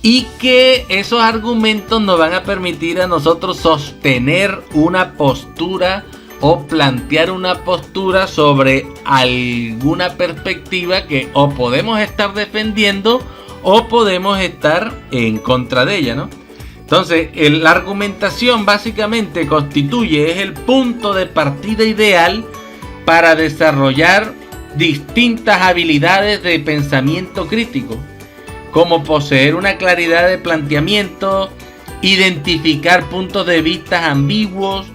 Y que esos argumentos nos van a permitir a nosotros sostener una postura o plantear una postura sobre alguna perspectiva que o podemos estar defendiendo o podemos estar en contra de ella, ¿no? Entonces, la argumentación básicamente es el punto de partida ideal para desarrollar distintas habilidades de pensamiento crítico, como poseer una claridad de planteamiento, identificar puntos de vista ambiguos,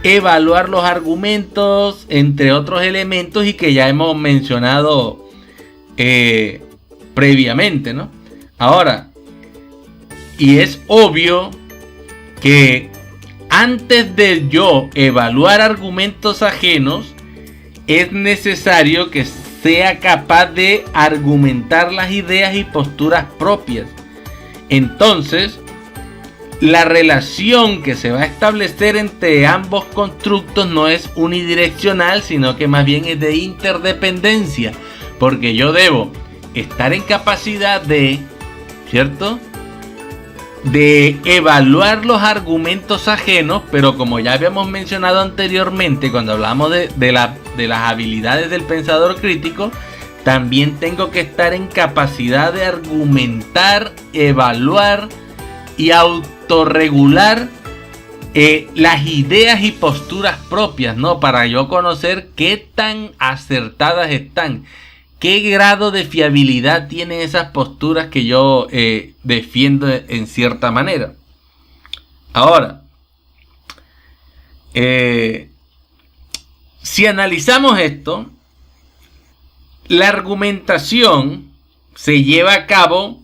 evaluar los argumentos, entre otros elementos y que ya hemos mencionado previamente, ¿no? Ahora, y es obvio que antes de yo evaluar argumentos ajenos, es necesario que sea capaz de argumentar las ideas y posturas propias. Entonces, la relación que se va a establecer entre ambos constructos no es unidireccional, sino que más bien es de interdependencia, porque yo debo estar en capacidad de, ¿cierto?, de evaluar los argumentos ajenos, pero como ya habíamos mencionado anteriormente cuando hablamos de las habilidades del pensador crítico, también tengo que estar en capacidad de argumentar, evaluar y autorregular las ideas y posturas propias, ¿no? Para yo conocer qué tan acertadas están, qué grado de fiabilidad tienen esas posturas que yo defiendo en cierta manera. Ahora, si analizamos esto, la argumentación se lleva a cabo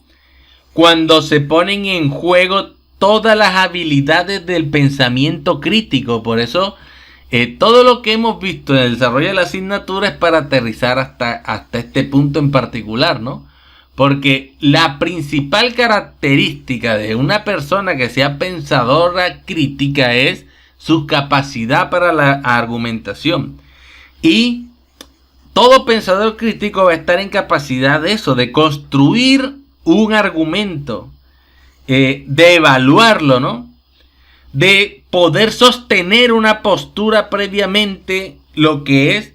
cuando se ponen en juego todas las habilidades del pensamiento crítico. Por eso todo lo que hemos visto en el desarrollo de la asignatura es para aterrizar hasta este punto en particular, ¿no? Porque la principal característica de una persona que sea pensadora crítica es su capacidad para la argumentación. Y todo pensador crítico va a estar en capacidad de eso, de construir un argumento, de evaluarlo, ¿no? De poder sostener una postura previamente, lo que es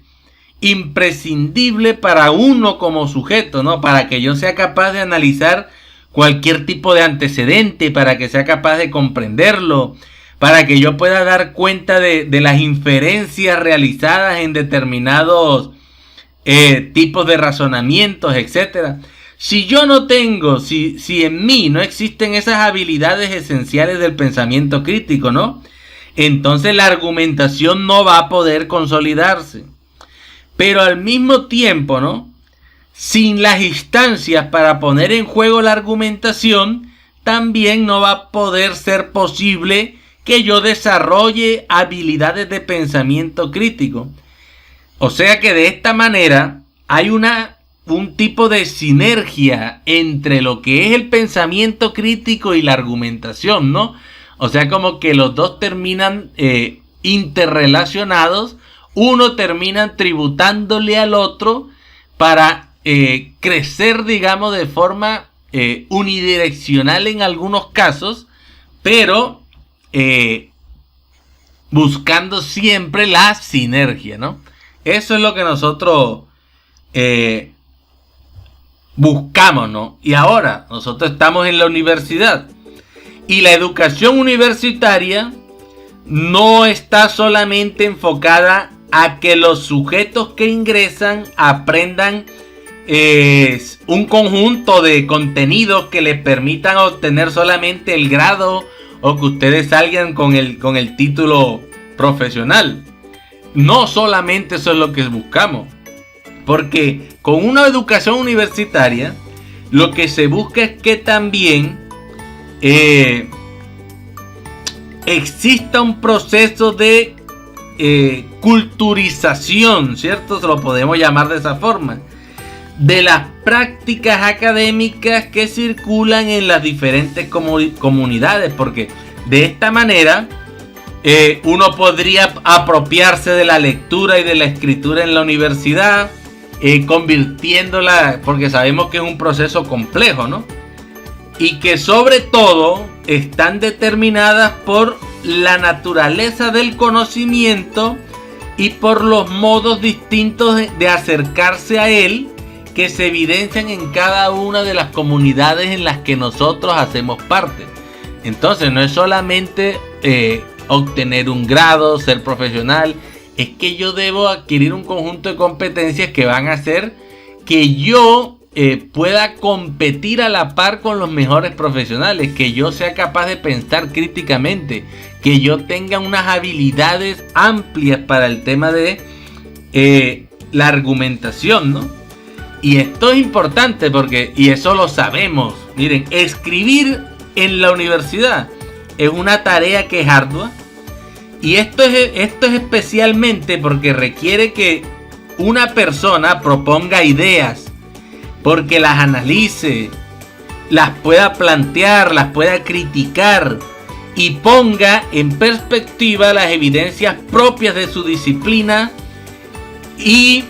imprescindible para uno como sujeto, ¿no? Para que yo sea capaz de analizar cualquier tipo de antecedente, para que sea capaz de comprenderlo, para que yo pueda dar cuenta de las inferencias realizadas en determinados tipos de razonamientos, etcétera. Si yo no tengo, si en mí no existen esas habilidades esenciales del pensamiento crítico, ¿no? Entonces la argumentación no va a poder consolidarse. Pero al mismo tiempo, ¿no?, sin las instancias para poner en juego la argumentación, también no va a poder ser posible que yo desarrolle habilidades de pensamiento crítico. O sea que de esta manera hay un tipo de sinergia entre lo que es el pensamiento crítico y la argumentación, ¿no? O sea, como que los dos terminan interrelacionados, uno termina tributándole al otro para crecer, digamos, de forma unidireccional en algunos casos, pero buscando siempre la sinergia, ¿no? Eso es lo que nosotros buscamos, ¿no? Y ahora nosotros estamos en la universidad. Y la educación universitaria no está solamente enfocada a que los sujetos que ingresan aprendan un conjunto de contenidos que les permitan obtener solamente el grado o que ustedes salgan con el título profesional. No solamente eso es lo que buscamos, porque con una educación universitaria lo que se busca es que también exista un proceso de culturización, ¿cierto? Se lo podemos llamar de esa forma, de las prácticas académicas que circulan en las diferentes comunidades, porque de esta manera uno podría apropiarse de la lectura y de la escritura en la universidad, convirtiéndola, porque sabemos que es un proceso complejo, ¿no? Y que sobre todo están determinadas por la naturaleza del conocimiento y por los modos distintos de acercarse a él que se evidencian en cada una de las comunidades en las que nosotros hacemos parte. Entonces no es solamente obtener un grado, ser profesional, es que yo debo adquirir un conjunto de competencias que van a hacer que yo pueda competir a la par con los mejores profesionales, que yo sea capaz de pensar críticamente, que yo tenga unas habilidades amplias para el tema de la argumentación, ¿no? Y esto es importante porque, y eso lo sabemos, miren, escribir en la universidad es una tarea que es ardua, y esto es especialmente porque requiere que una persona proponga ideas, porque las analice, las pueda plantear, las pueda criticar y ponga en perspectiva las evidencias propias de su disciplina, y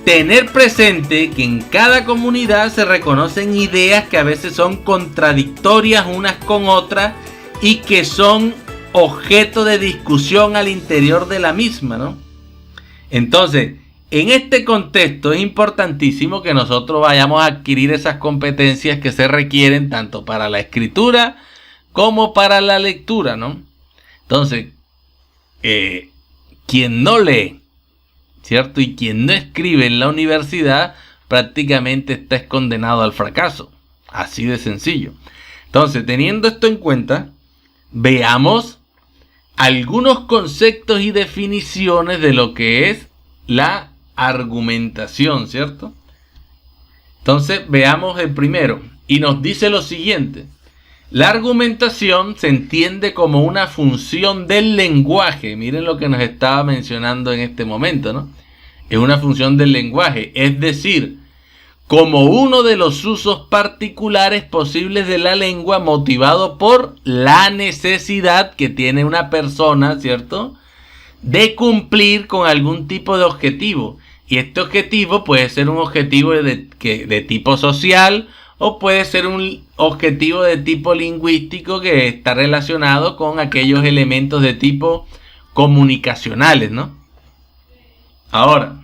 tener presente que en cada comunidad se reconocen ideas que a veces son contradictorias unas con otras y que son objeto de discusión al interior de la misma, ¿no? Entonces, en este contexto es importantísimo que nosotros vayamos a adquirir esas competencias que se requieren tanto para la escritura como para la lectura, ¿no? Entonces, quien no lee, ¿cierto? Y quien no escribe en la universidad prácticamente está condenado al fracaso. Así de sencillo. Entonces, teniendo esto en cuenta, veamos algunos conceptos y definiciones de lo que es la argumentación, ¿cierto? Entonces veamos el primero y nos dice lo siguiente: la argumentación se entiende como una función del lenguaje. Miren lo que nos estaba mencionando en este momento, ¿no? Es una función del lenguaje, es decir, como uno de los usos particulares posibles de la lengua, motivado por la necesidad que tiene una persona, ¿cierto?, de cumplir con algún tipo de objetivo. Y este objetivo puede ser un objetivo de tipo social, o puede ser un objetivo de tipo lingüístico que está relacionado con aquellos elementos de tipo comunicacionales, ¿no? Ahora,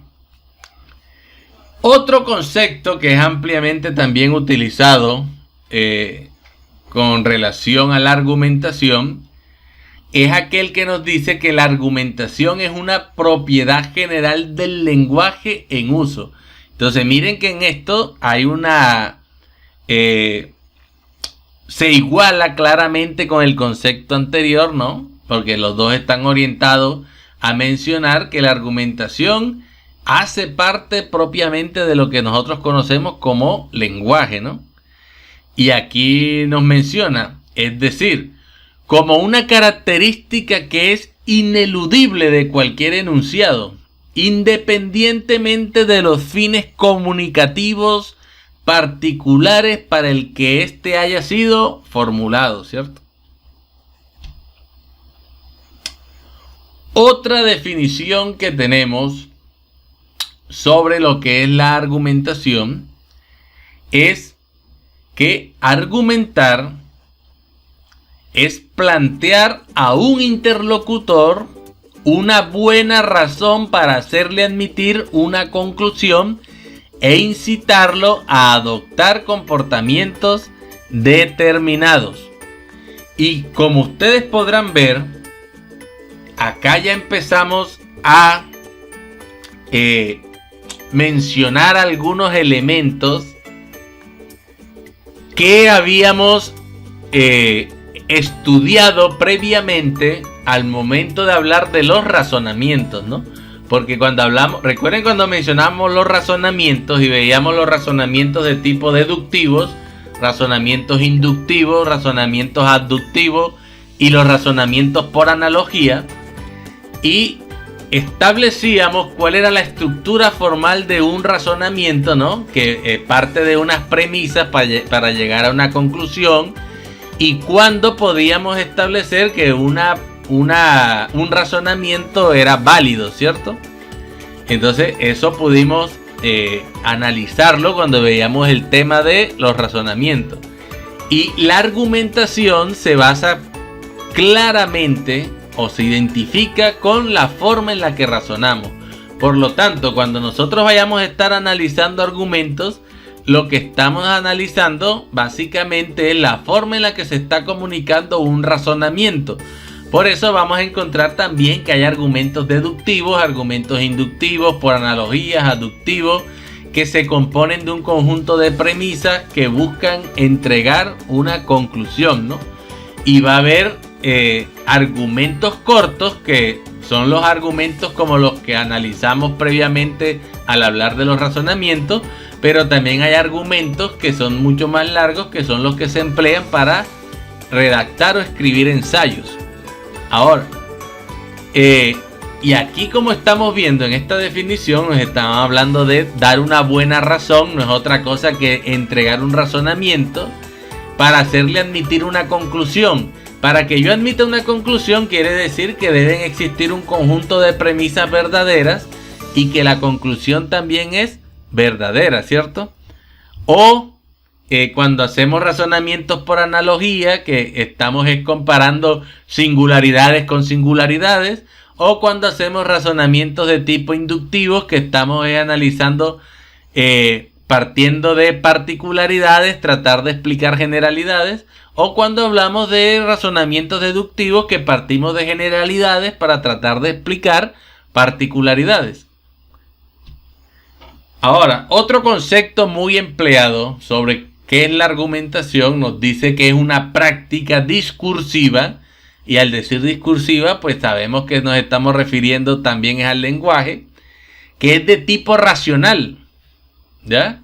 otro concepto que es ampliamente también utilizado con relación a la argumentación es aquel que nos dice que la argumentación es una propiedad general del lenguaje en uso. Entonces miren que en esto hay se iguala claramente con el concepto anterior, ¿no? Porque los dos están orientados a mencionar que la argumentación hace parte propiamente de lo que nosotros conocemos como lenguaje, ¿no? Y aquí nos menciona, es decir, como una característica que es ineludible de cualquier enunciado, independientemente de los fines comunicativos particulares para el que éste haya sido formulado, ¿cierto? Otra definición que tenemos sobre lo que es la argumentación es que argumentar es plantear a un interlocutor una buena razón para hacerle admitir una conclusión e incitarlo a adoptar comportamientos determinados. Y como ustedes podrán ver, acá ya empezamos a mencionar algunos elementos que habíamos estudiado previamente al momento de hablar de los razonamientos, ¿no? Porque cuando hablamos, recuerden cuando mencionamos los razonamientos y veíamos los razonamientos de tipo deductivos, razonamientos inductivos, razonamientos aductivos y los razonamientos por analogía, y establecíamos cuál era la estructura formal de un razonamiento, ¿no? Que parte de unas premisas para llegar a una conclusión, y cuándo podíamos establecer que un razonamiento era válido, ¿cierto? Entonces eso pudimos analizarlo cuando veíamos el tema de los razonamientos. Y la argumentación se basa claramente o se identifica con la forma en la que razonamos. Por lo tanto, cuando nosotros vayamos a estar analizando argumentos, lo que estamos analizando básicamente es la forma en la que se está comunicando un razonamiento. Por eso vamos a encontrar también que hay argumentos deductivos, argumentos inductivos, por analogías, aductivos, que se componen de un conjunto de premisas que buscan entregar una conclusión, ¿no? Y va a haber argumentos cortos, que son los argumentos como los que analizamos previamente al hablar de los razonamientos, pero también hay argumentos que son mucho más largos, que son los que se emplean para redactar o escribir ensayos. Ahora, y aquí, como estamos viendo en esta definición, nos estamos hablando de dar una buena razón. No es otra cosa que entregar un razonamiento para hacerle admitir una conclusión. Para que yo admita una conclusión quiere decir que deben existir un conjunto de premisas verdaderas y que la conclusión también es verdadera, ¿cierto? O cuando hacemos razonamientos por analogía, que estamos comparando singularidades con singularidades, o cuando hacemos razonamientos de tipo inductivos, que estamos analizando partiendo de particularidades, tratar de explicar generalidades, o cuando hablamos de razonamientos deductivos, que partimos de generalidades para tratar de explicar particularidades. Ahora, otro concepto muy empleado sobre qué es la argumentación nos dice que es una práctica discursiva, y al decir discursiva pues sabemos que nos estamos refiriendo también al lenguaje, que es de tipo racional, ¿ya?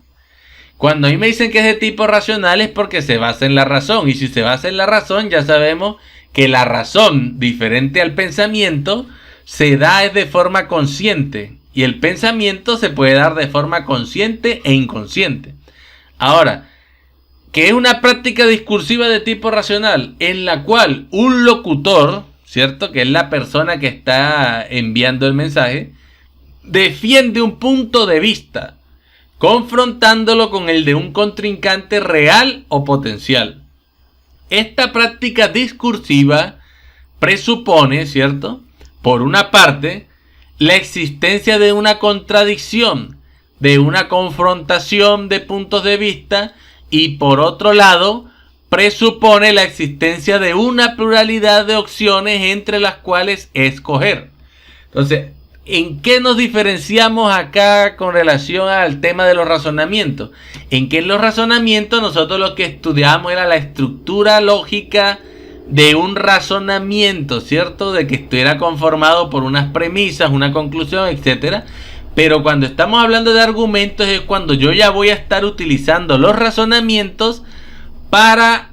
Cuando a mí me dicen que es de tipo racional es porque se basa en la razón, y si se basa en la razón ya sabemos que la razón, diferente al pensamiento, se da de forma consciente. Y el pensamiento se puede dar de forma consciente e inconsciente. Ahora, ¿qué es una práctica discursiva de tipo racional? En la cual un locutor, ¿cierto? Que es la persona que está enviando el mensaje, defiende un punto de vista, confrontándolo con el de un contrincante real o potencial. Esta práctica discursiva presupone, ¿cierto?, por una parte, la existencia de una contradicción, de una confrontación de puntos de vista, y por otro lado, presupone la existencia de una pluralidad de opciones entre las cuales escoger. Entonces, ¿en qué nos diferenciamos acá con relación al tema de los razonamientos? En que en los razonamientos nosotros lo que estudiamos era la estructura lógica de un razonamiento, ¿cierto? De que estuviera conformado por unas premisas, una conclusión, etcétera. Pero cuando estamos hablando de argumentos es cuando yo ya voy a estar utilizando los razonamientos para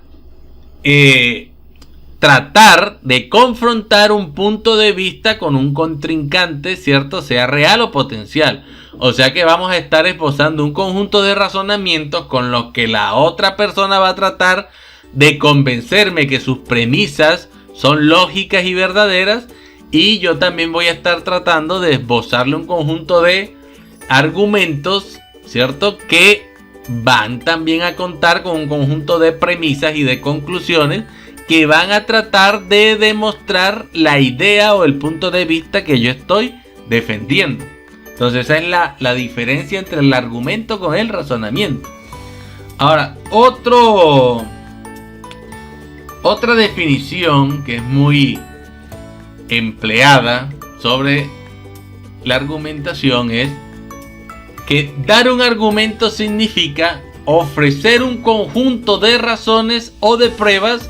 tratar de confrontar un punto de vista con un contrincante, ¿cierto? Sea real o potencial. O sea que vamos a estar esbozando un conjunto de razonamientos con los que la otra persona va a tratar de convencerme que sus premisas son lógicas y verdaderas, y yo también voy a estar tratando de esbozarle un conjunto de argumentos, ¿cierto?, que van también a contar con un conjunto de premisas y de conclusiones que van a tratar de demostrar la idea o el punto de vista que yo estoy defendiendo. Entonces esa es la diferencia entre el argumento con el razonamiento. Ahora, otra definición que es muy empleada sobre la argumentación es que dar un argumento significa ofrecer un conjunto de razones o de pruebas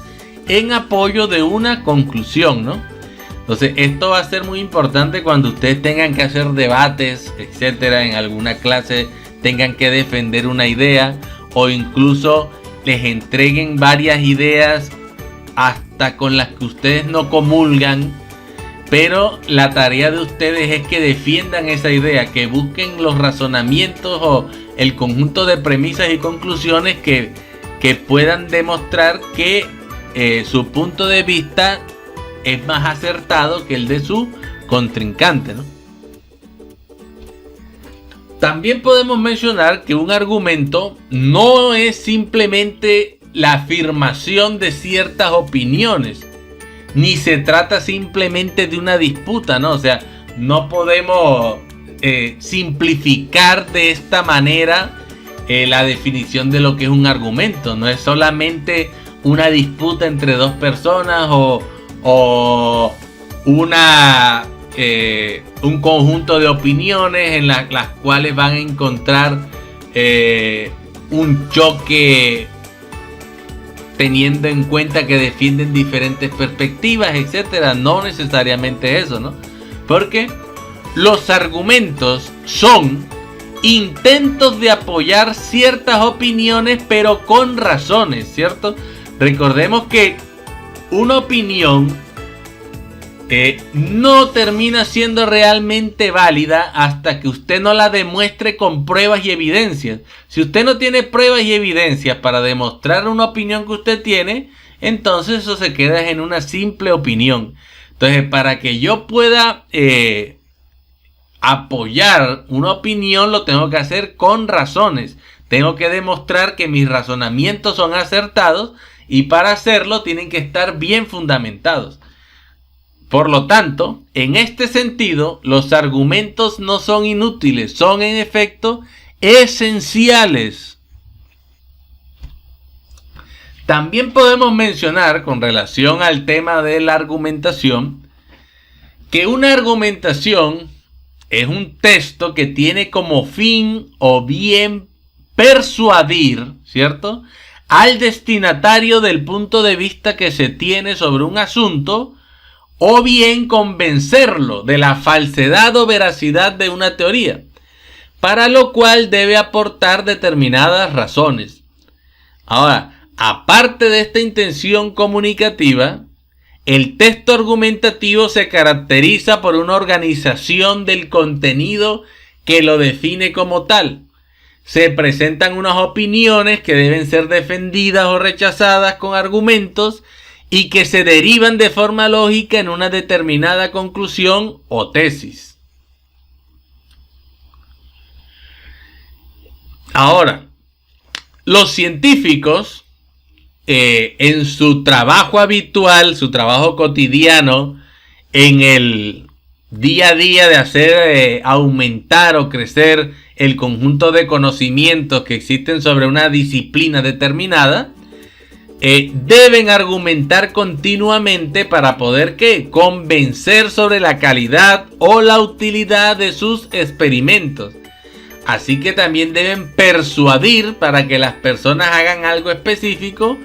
en apoyo de una conclusión, ¿no? Entonces esto va a ser muy importante cuando ustedes tengan que hacer debates, etcétera, en alguna clase, tengan que defender una idea o incluso les entreguen varias ideas hasta con las que ustedes no comulgan, pero la tarea de ustedes es que defiendan esa idea, que busquen los razonamientos o el conjunto de premisas y conclusiones que puedan demostrar que su punto de vista es más acertado que el de su contrincante, ¿no? También podemos mencionar que un argumento no es simplemente la afirmación de ciertas opiniones, ni se trata simplemente de una disputa, ¿no? O sea, no podemos simplificar de esta manera la definición de lo que es un argumento. No es solamente una disputa entre dos personas o un conjunto de opiniones en las cuales van a encontrar un choque teniendo en cuenta que defienden diferentes perspectivas, etcétera. No necesariamente eso, ¿no? Porque los argumentos son intentos de apoyar ciertas opiniones, pero con razones, ¿cierto? Recordemos que una opinión no termina siendo realmente válida hasta que usted no la demuestre con pruebas y evidencias. Si usted no tiene pruebas y evidencias para demostrar una opinión que usted tiene, entonces eso se queda en una simple opinión. Entonces, para que yo pueda apoyar una opinión, lo tengo que hacer con razones. Tengo que demostrar que mis razonamientos son acertados y para hacerlo tienen que estar bien fundamentados. Por lo tanto, en este sentido, los argumentos no son inútiles, son en efecto esenciales. También podemos mencionar, con relación al tema de la argumentación, que una argumentación es un texto que tiene como fin o bien persuadir, ¿cierto?, al destinatario del punto de vista que se tiene sobre un asunto, o bien convencerlo de la falsedad o veracidad de una teoría, para lo cual debe aportar determinadas razones. Ahora, aparte de esta intención comunicativa, el texto argumentativo se caracteriza por una organización del contenido que lo define como tal. Se presentan unas opiniones que deben ser defendidas o rechazadas con argumentos y que se derivan de forma lógica en una determinada conclusión o tesis. Ahora, los científicos, en su trabajo habitual, su trabajo cotidiano, en el día a día de hacer aumentar o crecer el conjunto de conocimientos que existen sobre una disciplina determinada, deben argumentar continuamente para poder convencer sobre la calidad o la utilidad de sus experimentos. Así que también deben persuadir para que las personas hagan algo específico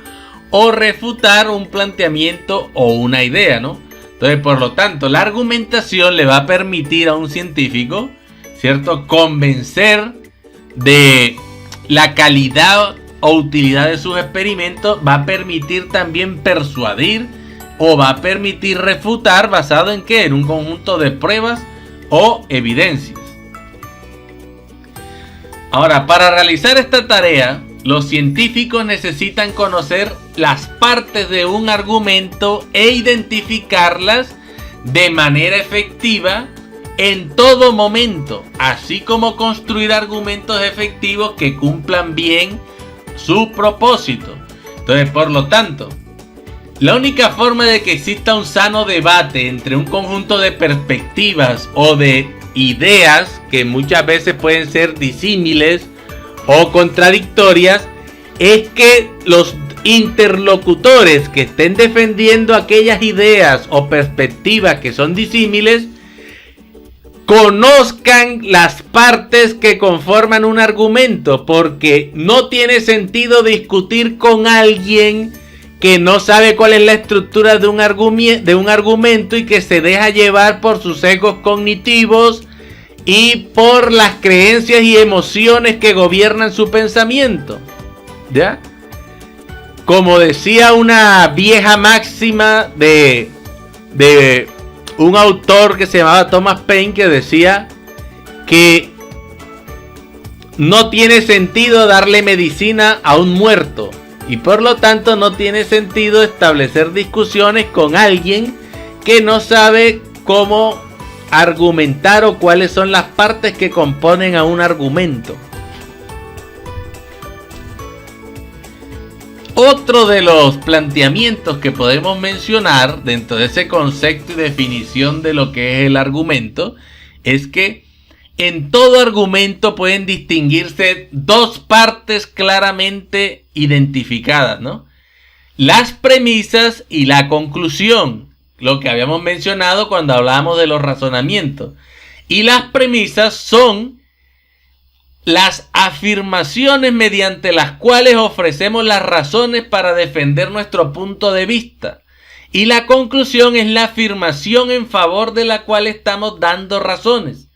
o refutar un planteamiento o una idea, ¿no? Entonces, por lo tanto, la argumentación le va a permitir a un científico, ¿cierto?, convencer de la calidad o utilidad de sus experimentos. Va a permitir también persuadir o va a permitir refutar basado en ¿qué? En un conjunto de pruebas o evidencias. Ahora, para realizar esta tarea, los científicos necesitan conocer las partes de un argumento e identificarlas de manera efectiva en todo momento, así como construir argumentos efectivos que cumplan bien su propósito. Entonces, por lo tanto, La única forma de que exista un sano debate entre un conjunto de perspectivas o de ideas que muchas veces pueden ser disímiles o contradictorias es que los interlocutores que estén defendiendo aquellas ideas o perspectivas que son disímiles conozcan las partes que conforman un argumento, porque no tiene sentido discutir con alguien que no sabe cuál es la estructura de un argumento y que se deja llevar por sus sesgos cognitivos y por las creencias y emociones que gobiernan su pensamiento. ¿Ya? Como decía una vieja máxima de un autor que se llamaba Thomas Paine, que decía que no tiene sentido darle medicina a un muerto y por lo tanto no tiene sentido establecer discusiones con alguien que no sabe cómo argumentar o cuáles son las partes que componen a un argumento. Otro de los planteamientos que podemos mencionar dentro de ese concepto y definición de lo que es el argumento es que en todo argumento pueden distinguirse dos partes claramente identificadas, ¿no? Las premisas y la conclusión, lo que habíamos mencionado cuando hablábamos de los razonamientos. Y las premisas son las afirmaciones mediante las cuales ofrecemos las razones para defender nuestro punto de vista. Y la conclusión es la afirmación en favor de la cual estamos dando razones,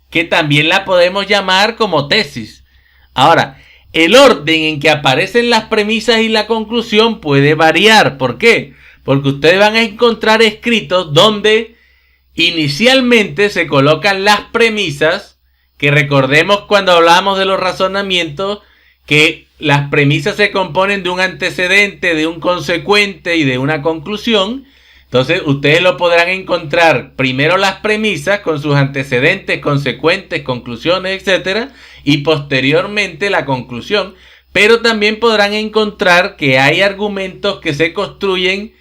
que también la podemos llamar como tesis. Ahora, el orden en que aparecen las premisas y la conclusión puede variar. ¿Por qué? Porque ustedes van a encontrar escritos donde inicialmente se colocan las premisas, que recordemos cuando hablamos de los razonamientos, que las premisas se componen de un antecedente, de un consecuente y de una conclusión. Entonces ustedes lo podrán encontrar primero las premisas con sus antecedentes, consecuentes, conclusiones, etcétera, y posteriormente la conclusión. Pero también podrán encontrar que hay argumentos que se construyen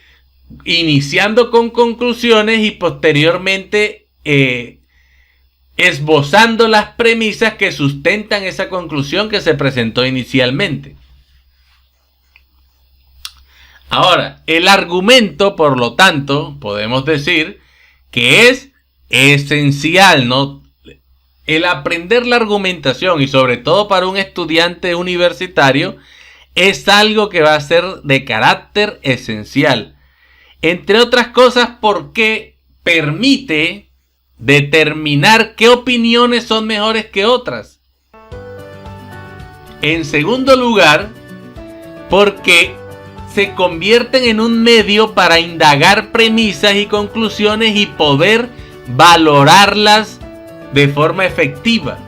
iniciando con conclusiones y posteriormente esbozando las premisas que sustentan esa conclusión que se presentó inicialmente. Ahora, el argumento, por lo tanto, podemos decir que es esencial, ¿no? El aprender la argumentación, y sobre todo para un estudiante universitario, es algo que va a ser de carácter esencial. Entre otras cosas, porque permite determinar qué opiniones son mejores que otras. En segundo lugar, porque se convierten en un medio para indagar premisas y conclusiones y poder valorarlas de forma efectiva.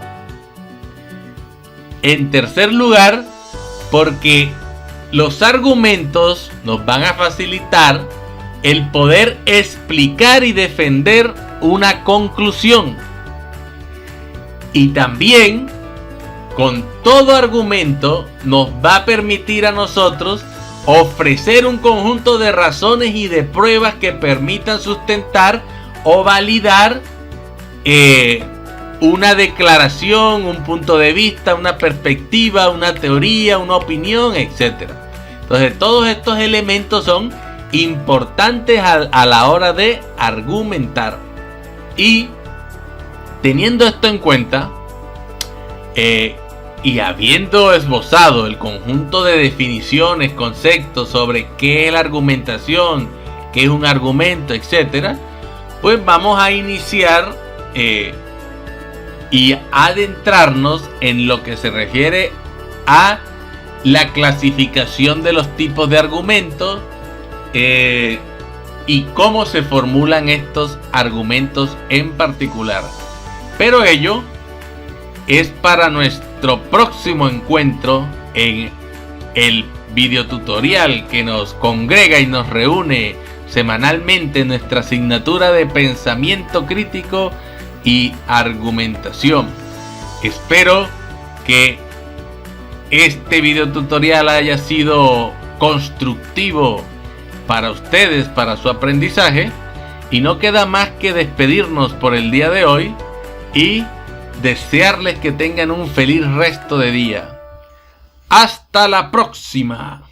En tercer lugar, porque los argumentos nos van a facilitar el poder explicar y defender una conclusión. Y también, con todo argumento, nos va a permitir a nosotros ofrecer un conjunto de razones y de pruebas que permitan sustentar o validar una declaración, un punto de vista, una perspectiva, una teoría, una opinión, etc. Entonces, todos estos elementos son importantes a la hora de argumentar. Y teniendo esto en cuenta, y habiendo esbozado el conjunto de definiciones, conceptos sobre qué es la argumentación, qué es un argumento, etc., pues vamos a iniciar y adentrarnos en lo que se refiere a la clasificación de los tipos de argumentos y cómo se formulan estos argumentos en particular. Pero ello es para nuestro próximo encuentro en el videotutorial que nos congrega y nos reúne semanalmente en nuestra asignatura de pensamiento crítico y argumentación. Espero que este videotutorial haya sido constructivo para ustedes, para su aprendizaje. Y no queda más que despedirnos por el día de hoy y desearles que tengan un feliz resto de día. ¡Hasta la próxima!